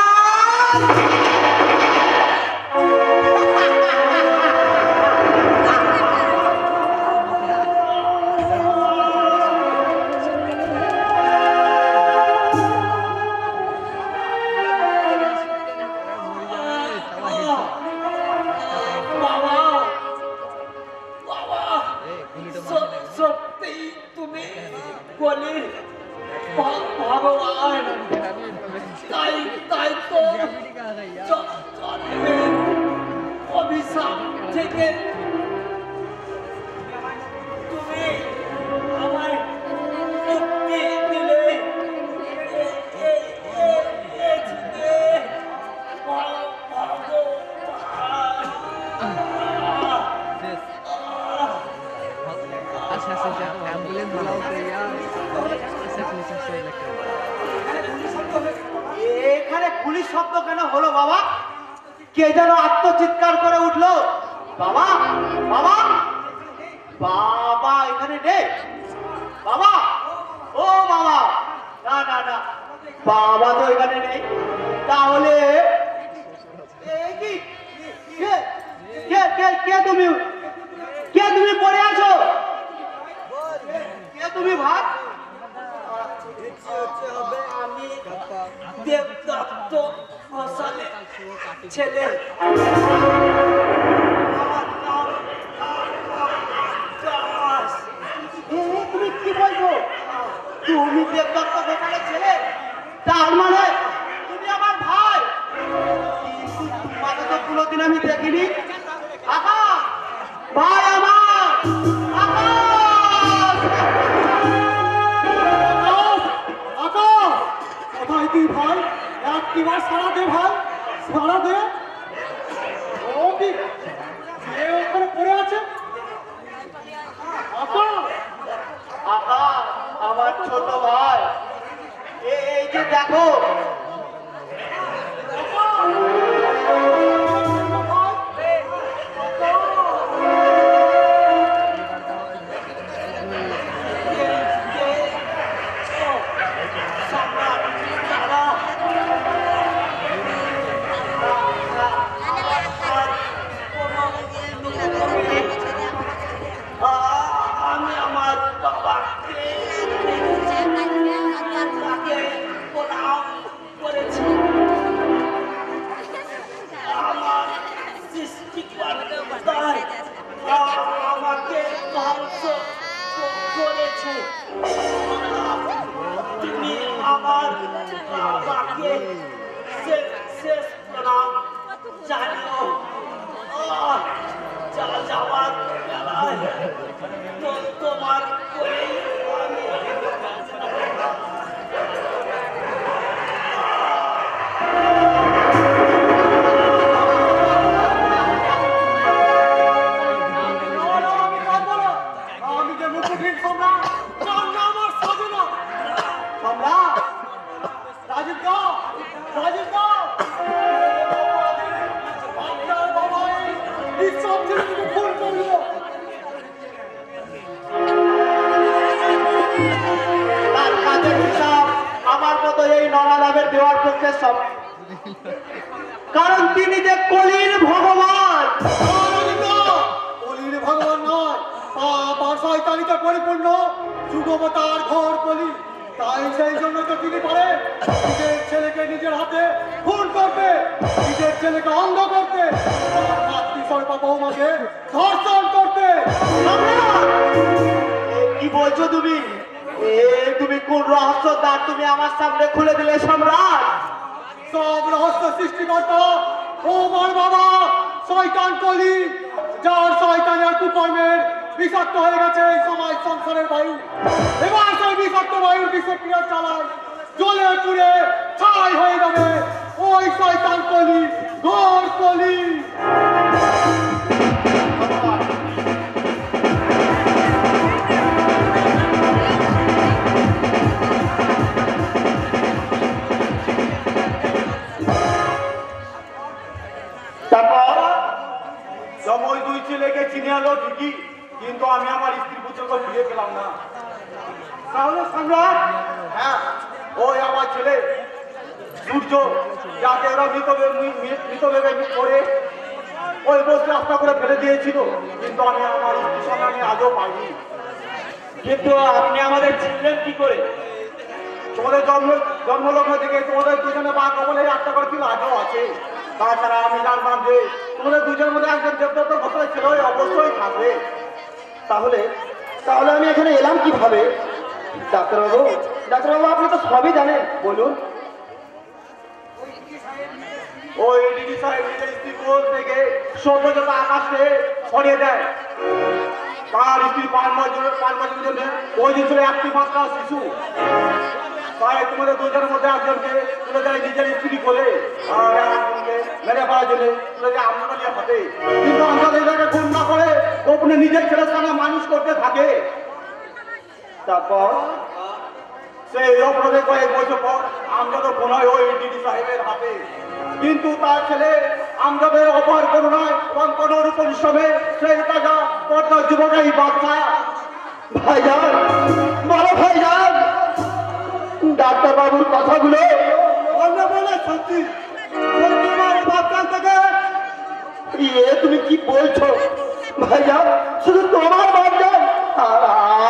সত্যি তুমি বলি ভগবান, তাই তাই তো জন্মের অভিশাপ থেকে তুমি আমায় মুক্তি দিলে। अच्छा से एम्बुलेंस बुलाओ तो यार ऐसे पुलिस से लगता है। এখানে পুলিশ শব্দ কেন হলো বাবা? কে যেন আত্মচিৎকার করে উঠলো। বাবা বাবা বাবা এখানে নেই। বাবা, ও বাবা, না না না, বাবা তো এখানে নেই। তাহলে এই কি, কে কে কে কে তুমি, কে তুমি পড়ে আছো? কে তুমি ভাই? আমি দেবদত্ত গোসালের ছেলে। আমার নাম আকাশ। তুমি কি বলছো? তুমি দেবদত্ত গোসালের ছেলে? তার মানে তুমি আমার ভাই। কিন্তু তোমাকে তো কোনোদিন আমি দেখিনি। আকাশ, ভাই আমার, আকাশ। কোথায় তুই ভাই? একটিবার সারা দে ভাই, সারা দে। ও কি সে ওখানে পড়ে আছে? আকাশ আমার ছোট ভাই, এই যে দেখো। তোমাকে শেষ প্রণাম জানিও। যাওয়ার বেলায় তোমার কোলেই আমি আমি যে মুখোমুখি সম্রাট আমার সাজে না সম্রাট রাজীব দা আপনার বাবা এই সব ছেলে থেকে ফোন করলো। তার কাজের হিসাব আমার মতো এই নরালামের দেওয়ার পক্ষে সব, কারণ তিনি যে কলির ভগবান। কলির ভগবান নয়, পাপ আর শয়তানিতে পরিপূর্ণ যুগবতার ঘর কলি। তাই সেই জন্য তো তিনি পারে নিজের ছেলেকে নিজের হাতে খুন করতে, নিজের ছেলেকে অন্ধ করতে, সর্পা বৌমাকে ধর্ষণ করতে। কি বলছো তুমি? তুমি কোন রহস্য দ্বার তুমি আমার সামনে খুলে দিলে সম্রাট? সব রহস্য সৃষ্টিকর্তা আমার বাবা শয়তান কলি, যার শয়তানের কুকর্মের বিষাক্ত হয়ে গেছে এই সময় সংসারের বায়ু। এবার সেই বিষাক্ত বায়ুর বিষক্রিয়া চালায় জ্বলে পুড়ে ছাই হয়ে যাবে ওই শয়তান কলি, ঘোর কলি। ওই দুই ছেলেকে চিনে আলো ঠিকই, কিন্তু আমি আমার স্ত্রী পুত্রকে ফিরে পেলাম না। তাহলে সম্রাট, হ্যাঁ ওই আমার ছেলে সূর্য, যাকে ওরা মৃতদেহ করে ওই বস্তু রাস্তা করে ফেলে দিয়েছিল, কিন্তু আমি আমার স্ত্রী সন্ধানে আজও পাইনি। কিন্তু আপনি আমাদের চিনলেন কি করে? তোমাদের জন্মলগ্ন থেকে তোমাদের দুজনে বা কবলে আটটা করে ছিল, আজও আছে। তাছাড়া আমি জানতাম যে তোমাদের দুজনের মধ্যে একজন দেবদত্ত ঘটনা ছিল, অবশ্যই থাকবে। তাহলে আমি এখানে এলাম কিভাবে? ডাক্তারবাবু আপনি তো সবই জানেন, বলুন। ওই ডিডি সাহেব নিজের স্ত্রী কোল থেকে সৌন্দর্যতা আকাশে ছড়িয়ে দেয়। তার স্ত্রী পাঁচ বছরের জন্য ওই দিন ছিল একটি মাত্রা শিশু। তাই তোমাদের দুজনের মধ্যে একজনকে তুলে দেয় নিজের স্ত্রী কোলে, আর একজনকে মেরে ফেলার জন্য তুলে দেয় আমদানিয়া হাতে। কিন্তু আমরা এটাকে খুন না করে গোপনে নিজের ছেলের সঙ্গে মানুষ করতে থাকে। তারপর সেই অপরাধে কয়েক বছর পর আমজাদের ফোন হয় ওই ডিডি সাহেবের হাতে। কিন্তু তার ছেলে আমজাদের অপার করুণায় এবং কঠোর পরিশ্রমে সেই তাজা পর্দার যুবকাই বাচ্চা। ভাইজান, বড় ভাইজান, ডাক্তারবাবুর কথাগুলো বলে সত্যি বাচ্চা থেকে তুমি কি বলছো ভাইজান? শুধু তোমার ভাইজান, আর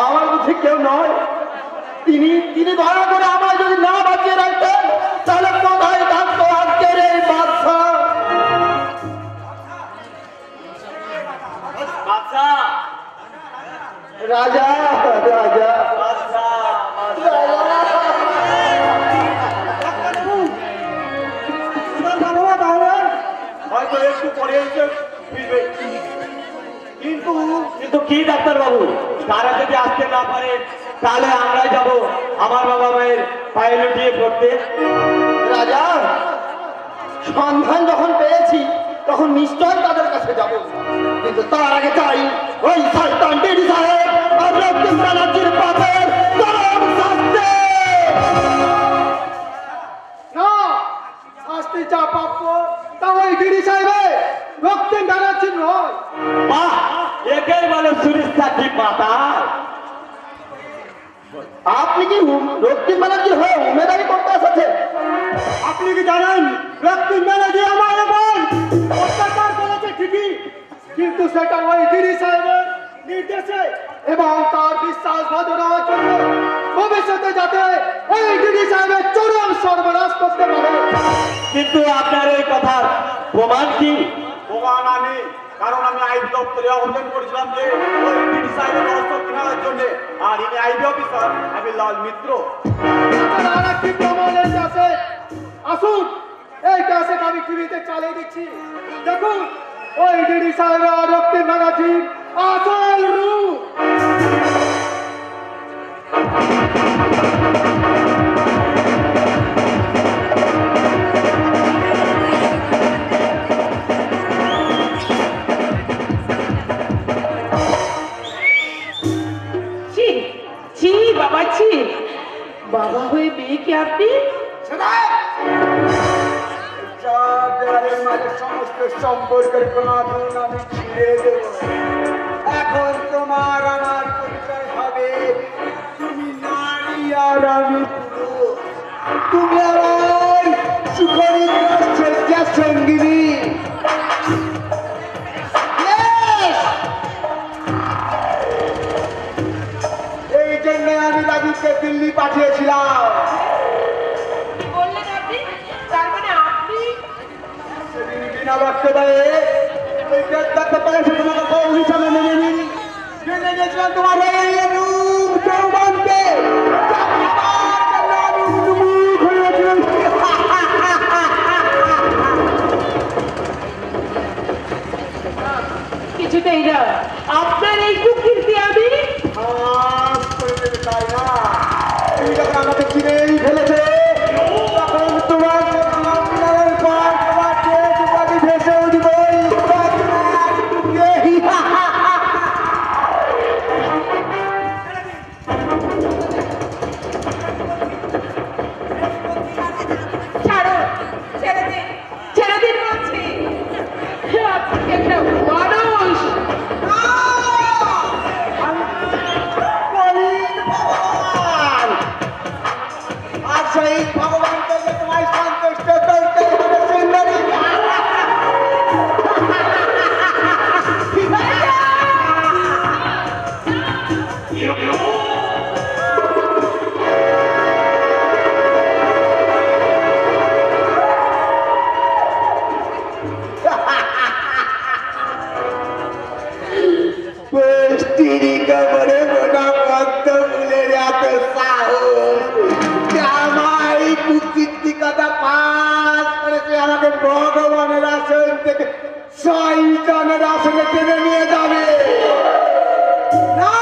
আমার বুঝি কেউ নয়। তিনি দয়া করে আমার যদি না বাঁচিয়ে রাখতেন, তাহলে কোথায় থাকতো আজকের এই বাচ্চা? বাচ্চা রাজা রাজা বাচ্চা হয়তো একটু পরে এসে ফিরবে। কিন্তু কিন্তু কি ডাক্তার বাবু, তারা যদি আসতে না পারে তাহলে আমরা যাব আমার বাবা মায়ের পায়ে লুটিয়ে পড়তে। রাজা, সন্ধান যখন পেয়েছি তখন নিশ্চয় তাদের কাছে যাব, কিন্তু তার আগে চাই ওই শয়তান ডিডি সাহেব আর রক্তিম ব্যানার্জির পাপের চরম শাস্তি। না, শাস্তি যা প্রাপ্য তা ওই ডিডি সাহেবের, রক্তিম ব্যানার্জির নয়। বাহ, একেই বলে সুরিস্তাটি মাতা। আপনি কি রক্তিম ব্যানার্জির হয়ে উমেদারি করতে এসেছেন? আপনি কি জানেন রক্তিম ব্যানার্জি আমার বোন অত্যাচার করেছে ঠিকই, কিন্তু সেটা ওই ডিডি সাহেবের নির্দেশে এবং তার বিশ্বাস ভাজনার জন্য ভবিষ্যতে যাতে ওই ডিডি সাহেবের চরম সর্বনাশ করতে পারে। কিন্তু আপনার এই কথার প্রমাণ কি? প্রমাণ আমি, কারণ আমি আইবি দপ্তরে আবেদন করেছিলাম যে ওই ডিডি সাহেবের রহস্য কেনার জন্য, আর ইনি আইবি অফিসার, আমি লাল মিত্র। আরেকটি প্রমাণের কাছে আসুন, এই ক্যাসেট আমি টিভিতে চালিয়ে দিচ্ছি। দেখুন ওই ডিডি সাহেবের রক্তিম ম্যাগাজিন আসল রূপ। ছি ছি বাবা, ছি। বাবা হয়ে মেয়েকে আপনি দেওয়ালের মাঝে সমস্ত সম্পর্কের কোনাগুণ আমি ছিঁড়ে দেব। এখন তোমার আমার পরিচয় হবে, তুমি নারী আর আমি পুরুষ। তুমি আমার সুখনিদ্রার শয্যা সঙ্গিনী। এই জন্য আমি রাজুকে দিল্লি পাঠিয়েছিলাম। কি বললেন আপনি? তার মানে আপনি সেদিন বিনা বাক্যদায়ে ওই দেবদাকে পেয়েছে তোমাকে বউ হিসাবে মেনে নিই। মেনে নিয়েছিলাম তোমার এই রূপ যৌবনকে। আমার জন্য আমি উন্মুখ হয়েছিলাম। কিছুতেই না, আপনার এই কুকীর্তি আমি আজ করে দেবে তাই না? তুমি যখন আমাকে চিনেই ফেলেছে, তখন তোমার নামের পর তোমার দেশ উপাধি ভেসে উঠবে। ছাড়ো, ছেড়ে দিন, ছেড়ে দিন বলছি। আপনি একটা মানুষ। আর সেই ভগবানকে যে তোমায় সন্তুষ্ট করতে হবে সুন্দরী। পুষ্টির কবরে মোটা ভক্ত ফুলের এত সাহস, জামাই কুকীর্তি কথা পাস করেছে, আমাকে ভগবানের আসন থেকে শয়তানের আসনে টেনে নিয়ে যাবে। না,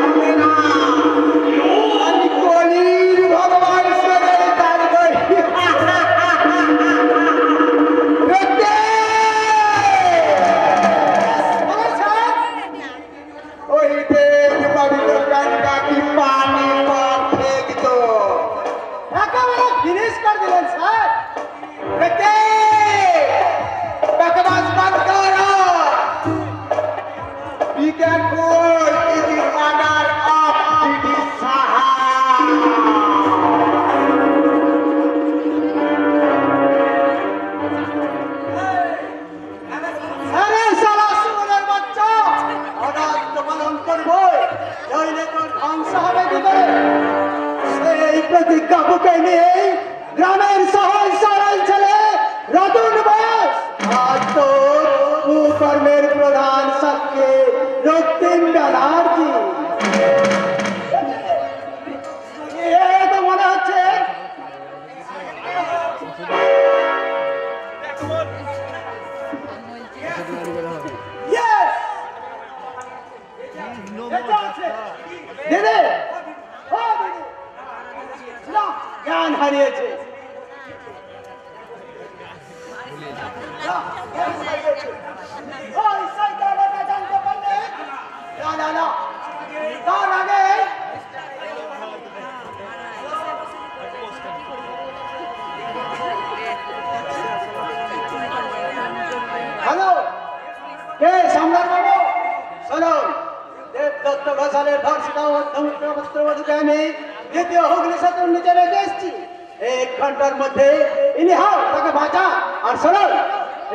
হবে না। আমি কলির ভগবান সেরে থাকবো। ওই দেশ বাড়ির গঙ্গা কি পানি পথ ফেক দো। একেবারে ফিনিশ করে দিলেন স্যার। দেখতে বকবাস বন্ধ করো। Be careful, it is order of Didi Sahab. আরে শালা সুরের বাচ্চা, অনাথ পালন করবো, নইলে তোর ধ্বংস হবে কি করে? সেই প্রতিজ্ঞা বুকে নিয়ে গ্রামের সহজ সরল ছেলে রতন বোস আজ তো কুকর্মের প্রধান সাক্ষী রক্তিম ব্যানার্জি। এ তো মনে হচ্ছে Yes! দিদি, ও দিদি, না, জ্ঞান হারিয়েছে। ওই শয়তানটা জানতে পারলে, না না না, তার আগে হ্যালো, কে সম্রাট বাবু? শোনো, দেবদত্ত ঘোষালের ধর্ষিতা ও বস্ত্রবধূকে আমি দ্বিতীয় হুগলি সেতুর নিচে রেখে এসেছি। 1 ঘন্টার মধ্যে ইনি হাও তাকে বাঁচা। আর শোনো,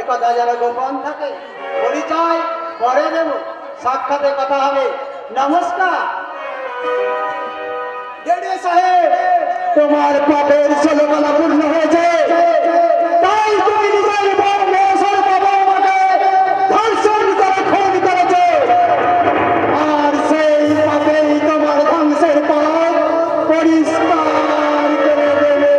এ কথা যেন গোপন থাকে। পরিচয় পরে দেব, সাক্ষাতে কথা হবে। নমস্কার। ডেডে সাহেব, তোমার পাপের 16 বেলা পূর্ণ হয়েছে, তাই তুমি নিজের বর্ণেশ্বর বাবাকে ধর্ষণ করে খুন করেছে। আর সেই পাপেই তোমার ধ্বংসের পথ পরিষ্কার করে দেবে।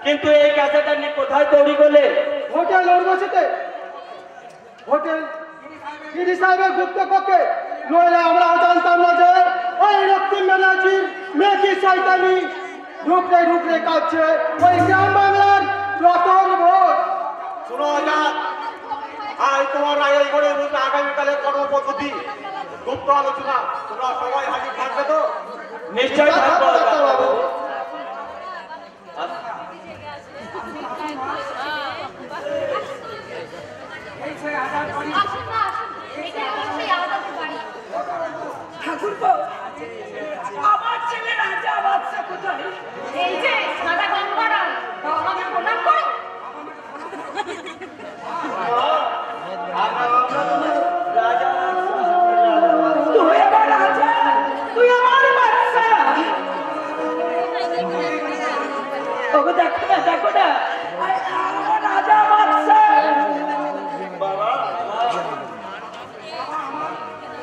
কিন্তু এই ক্যাসেটটা নিয়ে কোথায় তৈরি করলে? হোটেল উর্বশীতে, হোটেল গিরি সাহেবের গুপ্ত কক্ষে। নইলে আমরা জানতাম না যে ওই রক্তিম ব্যানার্জি মেকি শয়তানি ঢুকলে ঢুকলে কাঁদছে ওই গ্রাম বাংলার রতন ভোট। শোনো আজাদ, আজ তোমার রায়ের ঘরের মধ্যে আগামীকালের কর্মপদ্ধতি গুপ্ত আলোচনা, তোমরা সবাই হাজির থাকবে তো? নিশ্চয়ই থাকবো ডাক্তারবাবু। ঠাকুরপো, আমার ছেলে রাজা বাদশা কোথায়? এই যে সাদা গঙ্গারাম, আমাকে প্রণাম করো। তুই আমার রাজা, তুই আমার বাদশা। ওগো দেখো না, দেখো না, আমার রাজা বাদশা।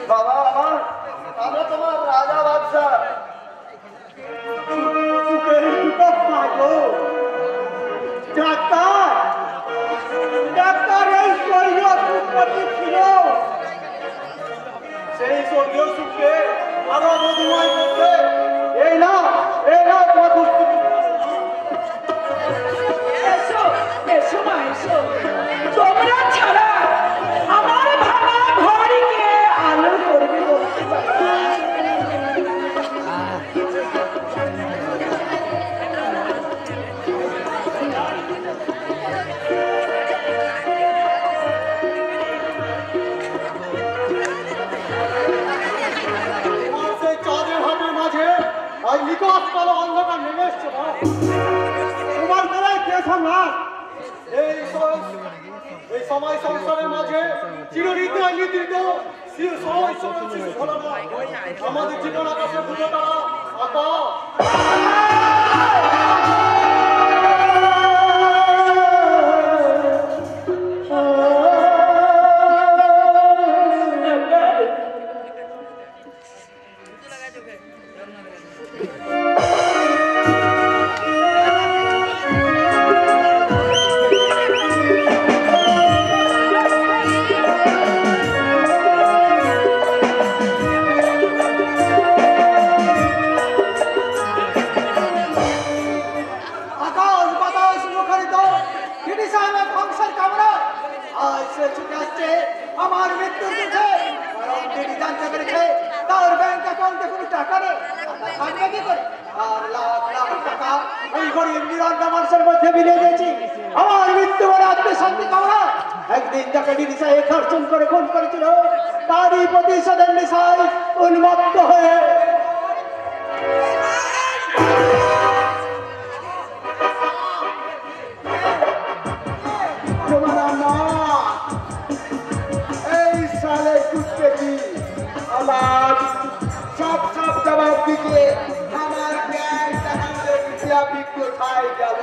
বাবা আমার, আমরা তোমার রাজা বাদশাহ। ডাক্তার, ডাক্তার এই স্বর্গীয় সুখপতি ছিল। সেই স্বর্গীয় সুখকে আরো মধুময় করতে এই না তোমার দুষ্টি। এসো, এসো মা, এসো। তোমরা ছাড়া আমার ভাঙা ঘরকে আলো করবে বলতে পারো। সেই চাঁদের হাটের মাঝে আজ নিকট কালো অন্ধকার নেমে এসছে। তোমার বেলায় কে সামলা? এই সময় সংসারের মাঝে চিরনীতি নিদ্রিত আমাদের জীবন আকাশের দুটো তারা আকাশ। আকাশ বাতাস মুখরিত গিরি সাহেবের ধ্বংসের কামনা আজ সে ছুটে আসছে আমার মৃত্যুর মুখে। কারণ তিনি জানতে পেরেছে তার ব্যাংক অ্যাকাউন্টে কোনো টাকা নেই। থাকবে কি করে? আর লাখ লাখ টাকা ওই গরিব নিরন্ন মানুষের মধ্যে মিলিয়ে দিয়েছি আমার মৃত্যু বলে আত্মশান্তি কামনা। একদিন যাকে গিরি সাহেব ধর্ষণ করে খুন করেছিল তারই প্রতিশোধের নেশায় উন্মত্ত হয়ে তোমারা মা এই সালে কুত্তে কি আমার সব জবাব দিকে আমার ব্যাংক অ্যাকাউন্টে রুপিয়া কোথায় গেল?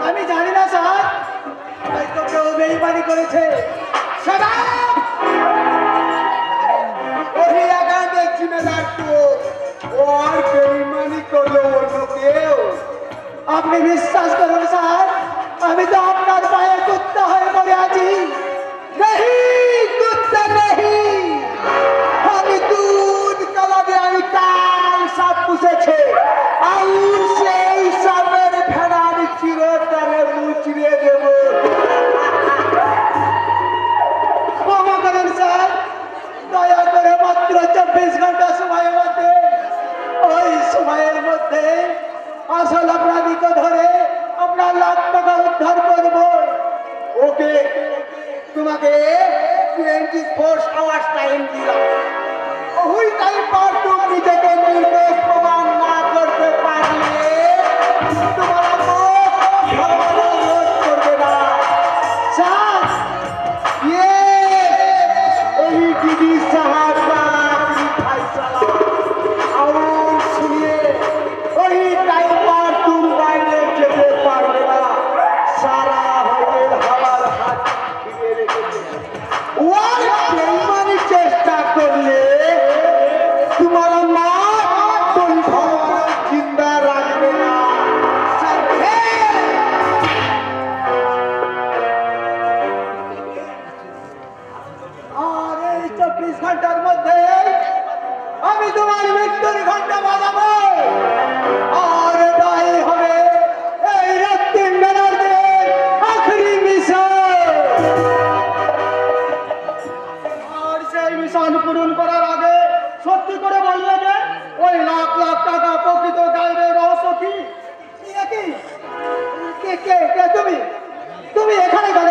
আমি জানি না স্যার, হয়তো কেউ বেইমানি করেছে। ওই অ্যাকাউন্টের জিম্মেদার তো ও আর বেইমানি করলো অন্য কেউ। আপনি বিশ্বাস করুন স্যার, আমি তো আপনার পায়ে কুত্তা হয়ে পড়ে আছি। নেহি কুত্তা নেহি, আমি দুধ কালাবে আমি কাল সাপ পুষেছে আর সেই সাপের ভেড়া আমি চিরতরে মুচড়িয়ে দেব। ক্ষমা করেন স্যার, দয়া করে মাত্র 24 ঘন্টা সময়ের মধ্যে, ওই সময়ের মধ্যে আসল অপরাধীকে ধরে আমরা লাখ টাকা উদ্ধার করব। ওকে, তোমাকে 24 আওয়ার্স টাইম দিলাম। ওই টাইম পর তুমি নিজেকে নির্দোষ প্রমাণ না করতে পারলে তোমার করবে না। স্যার, এই দিদি সাহেব ফাইসালা আওয়াজ শুনিয়ে ওই টাইম পর তুমি বাইরে যেতে পারবে না। সারা হয়ে আমার হাত ফিরে রেখেছে। ওই বেইমানি চেষ্টা করলে তোমার ওই লাখ লাখ টাকা প্রকৃত গাইবের রহস্য কি? এ কি? কে তুমি? তুমি এখানে গেল?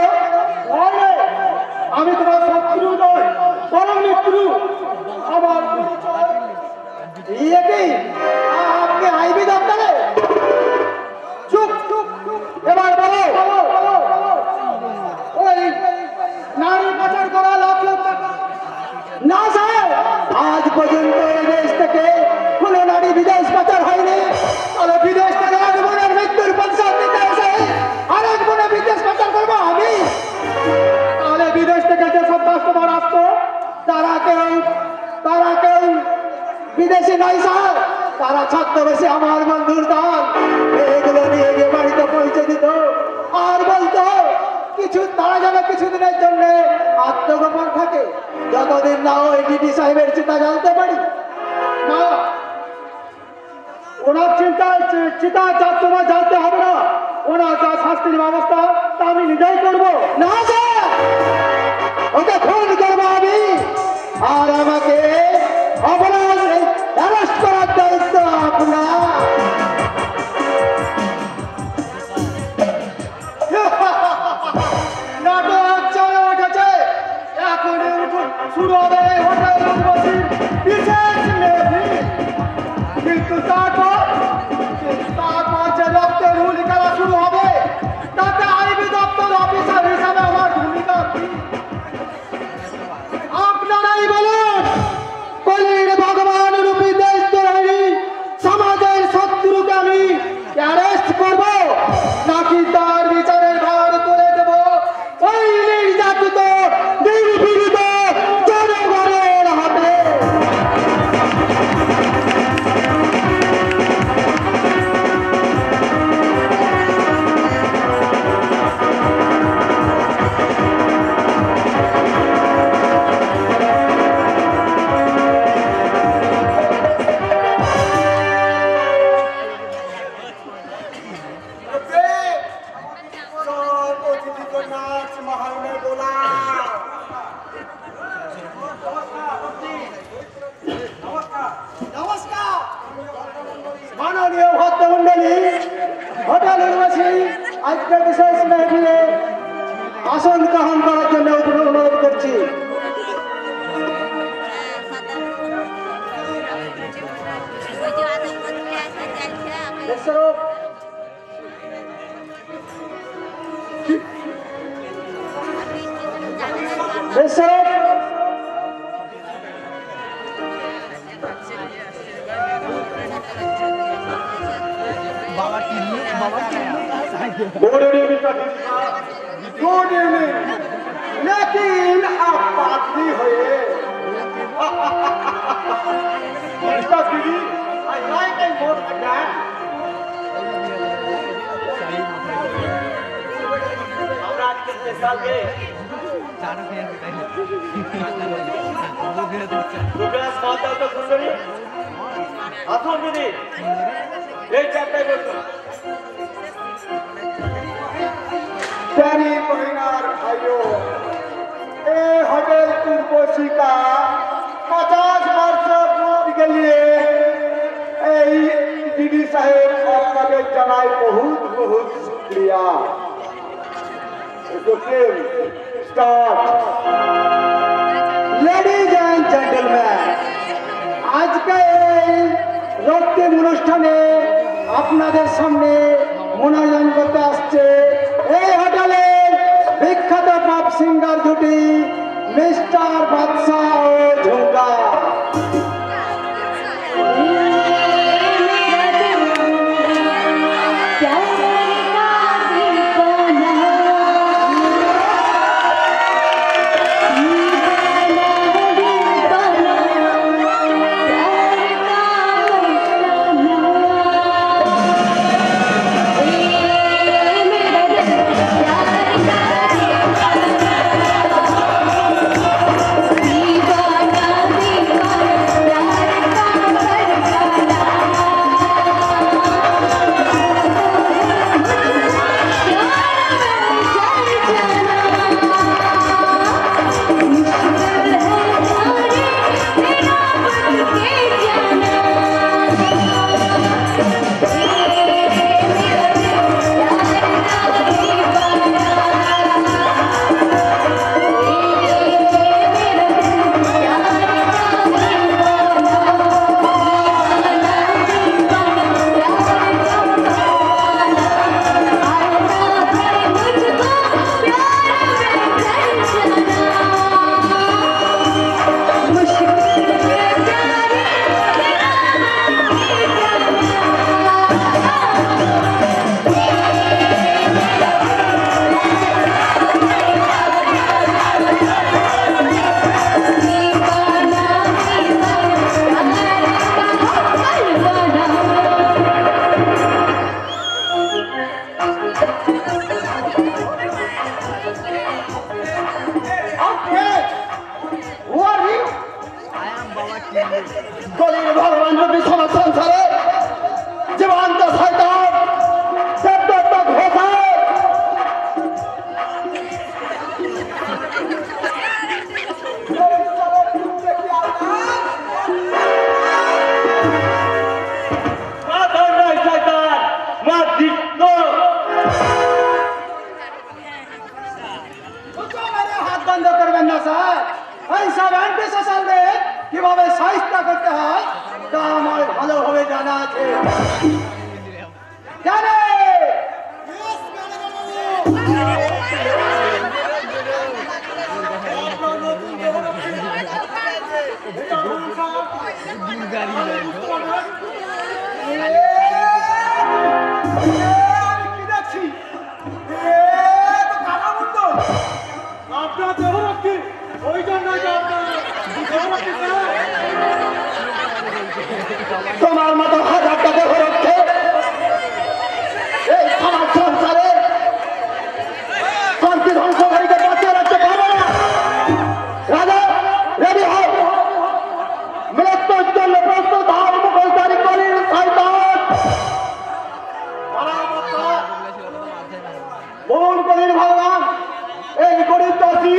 আমি তোমার শত্রু নয়, বরং মিত্র। আমার পরিচয় এ কি? আপনি আইবি দপ্তরে? চুপ চুপ চুপ। এবার বলো, ওই নারী পাচার করা লাখ লাখ টাকা? না স্যার, আজ পর্যন্ত এই দেশ থেকে কোনো নারী বিদেশ পাচার হয়নি। তাহলে বিদেশ থেকে এক বোনের মৃত্যুর প্রতিশোধ নিতে এসে আরেক বোনে বিদেশ পাচার করবো আমি? তাহলে বিদেশ থেকে যেসব কাস্টমার আসতো তারা কেউ বিদেশি নয় স্যার, তারা ছদ্মবেশে আমার বন্ধুর দল। এগুলো নিয়ে গিয়ে বাড়িতে পৌঁছে দিত আর বলতো তারা যেন কিছুদিনের জন্য আত্মগোপন থাকে, যতদিন না ওই ডিডি সাহেবের চিতা জানতে পারি। না, ওনার চিতা যা তোমার জানতে হবে না। ওনার যা শাস্তির ব্যবস্থা তা আমি নিজেই করবো। না স্যার, ওকে খুন করবো আমি, আর আমাকে অপরাধে অ্যারেস্ট করার দায়িত্ব আপনার। নাটক চলে উঠেছে। এখন শুরু হবে হোটেল উর্বশীর বিশেষ মেহফিল। কিন্তু তারপর যে রক্তের হুল খেলা শুরু হবে, তাতে আইবি দপ্তর অফিসার হিসাবে আমার ভূমিকা কি? আপনারাই বলুন, কলির ভগবান রূপী দেশ দ্রোহী সমাজের শত্রুকে আমি অ্যারেস্ট করব, নাকি তার বিচারের ভার তুলে দেব ওই নির্যাতিত নির্পীড়িত জনগণের হাতে? सब अतिथि को नाच महल में बुलाओ। নমস্কার মাননীয় ভদ্রমন্ডলী, হোটেল উর্বশী আজকের বিশেষ মেহফিলে আসন গ্রহণ করার জন্য অনুরোধ করছি। বেশরফ गुड इवनिंग गुड इवनिंग। लेकिन आप पागली हुए। मिस्टर दीदी, I like a more than that. আমরা আজকে স্পেশালকে চাটা খেয়ে আসতে তাই দুগ্লাস খাওয়া দাও তো সুন্দরী। আসুন দিদি, এই চারটায় বসুন। प्यारी बहनार भाइयों, ये होटल उर्वशी का 50 वर्ष पूर्व के लिए दीदी साहेब आपके जनाई बहुत बहुत शुक्रिया। লেডিজ অ্যান্ড জেন্টলম্যান, আজকে এই রক্তিম অনুষ্ঠানে আপনাদের সামনে মনোরঞ্জন করতে আসছে এই হোটেলের বিখ্যাত পপ সিঙ্গার জুটি মিস্টার বাদশা ও ঝুমকা। दीवाना জানা আছে জানে কি দেখছি কাকা মন্ডল আপনার দেহরক্ষী ওই জন্যই তো আপনার দেহরক্ষী তোমার মতো হাজার টাকা হরক্ষে এই সমাজ সংসারে শান্তি ধ্বংসকারীকে বাঁচিয়ে রাখতে পারবে না। রাজা রেডি হও, মৃত্যুর জন্য প্রস্তুত হও, মুখোশধারী কলির শয়তান। বলুন কলির ভগবান এই গরিব চাষি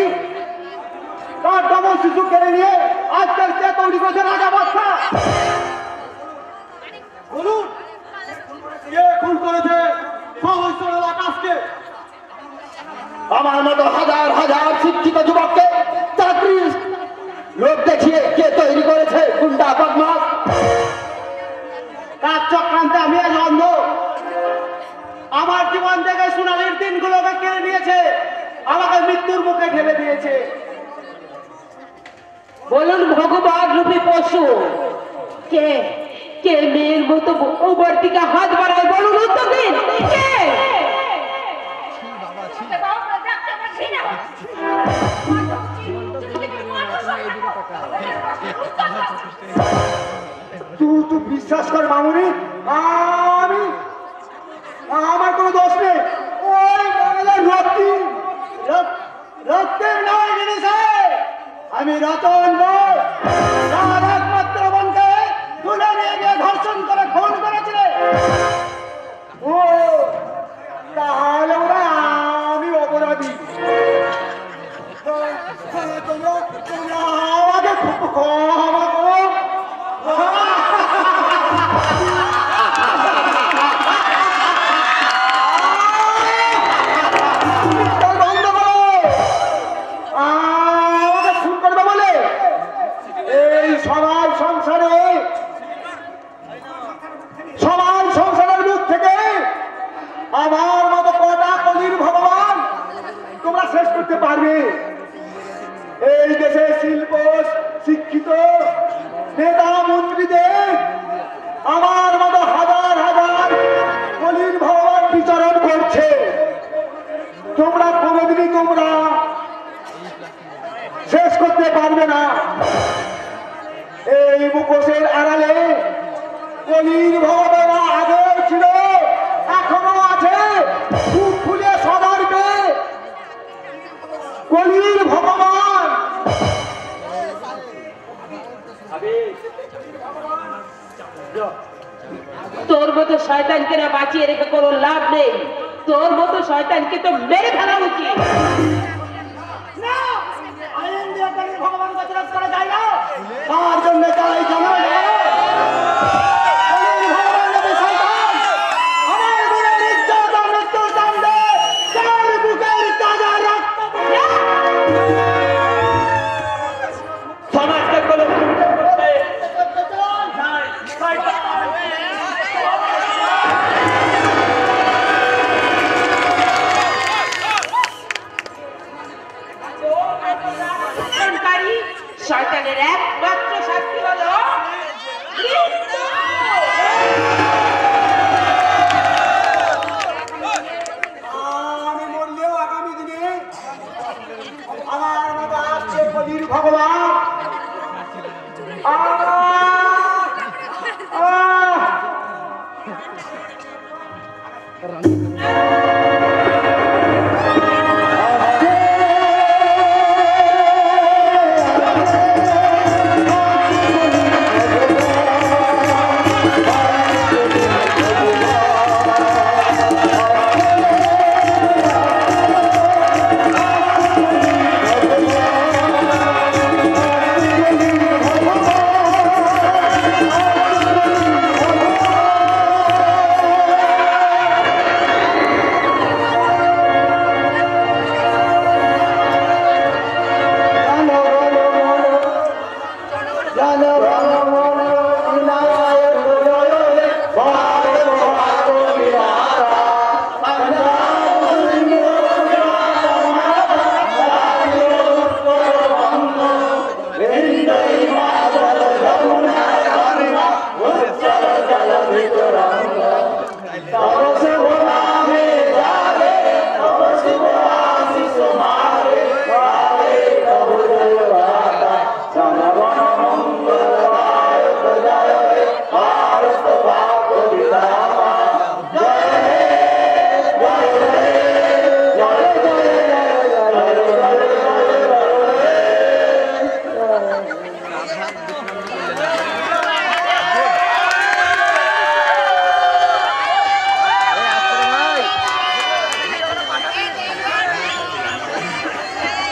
তার ডবল শিশু কেড়ে নিয়ে আজকাল কে তৈরি করছে রাজা বাচ্চা বলুন কে খুন করেছে সহস্র আকাশকে আমার মতো হাজার হাজার শিক্ষিত যুবককে চাকরি লোক দেখিয়ে কে তৈরি করেছে গুন্ডা বদমাশ? তার চক্রান্তে আমি আজ অন্ধ আমার জীবন থেকে সোনালির দিনগুলোকে কেড়ে নিয়েছে আমাকে মৃত্যুর মুখে ঠেলে দিয়েছে বলুন ভগবান রূপী পশু কে কে মেয়ের মতো উপর দিকে হাত বাড়ায় বলুন উত্তর দিন কে তুই বিশ্বাস কর মামুনি আমি আমার কোনো দোষ নেই ওই মহিলার রক্তের নয় জিনিস আমি রতন বল তার একমাত্র বোনকে তুলে নিয়ে গিয়ে ধর্ষণ করে খুন করেছিলে ও তাহলে ওরা আমি অপরাধী তোমরা আমাকে ক্ষমা করো বন্ধ করো আমাকে খুন করবে বলে এই সমাজ সংসারের মুখ থেকে আমার মতো কটা কলির ভগবান তোমরা শেষ করতে পারবে এই দেশে শিক্ষিত নেতা মন্ত্রীদের আমার মতো হাজার হাজার কলির ভগবান বিচরণ করছে তোমরা কোনোদিনই তোমরা শেষ করতে পারবে না এই মুখোশের আড়ালে কলির ভগবান আগেও ছিল এখনো আছে মুখ খুলে সদর্পে কলির ভগবান তোর মতো শয়তানকে না বাঁচিয়ে রেখে কোনো লাভ নেই তোর মতো শয়তানকে তো মেরে ফেলা উচিত আইন দিয়ে কলির ভগবানকে বিরোধ করা যায় না তার জন্য চাই জানা শয়তানের একমাত্র শাস্তি হলো আমি মরলেও আগামী দিনে আমার মতো আসছে কলির ভগবান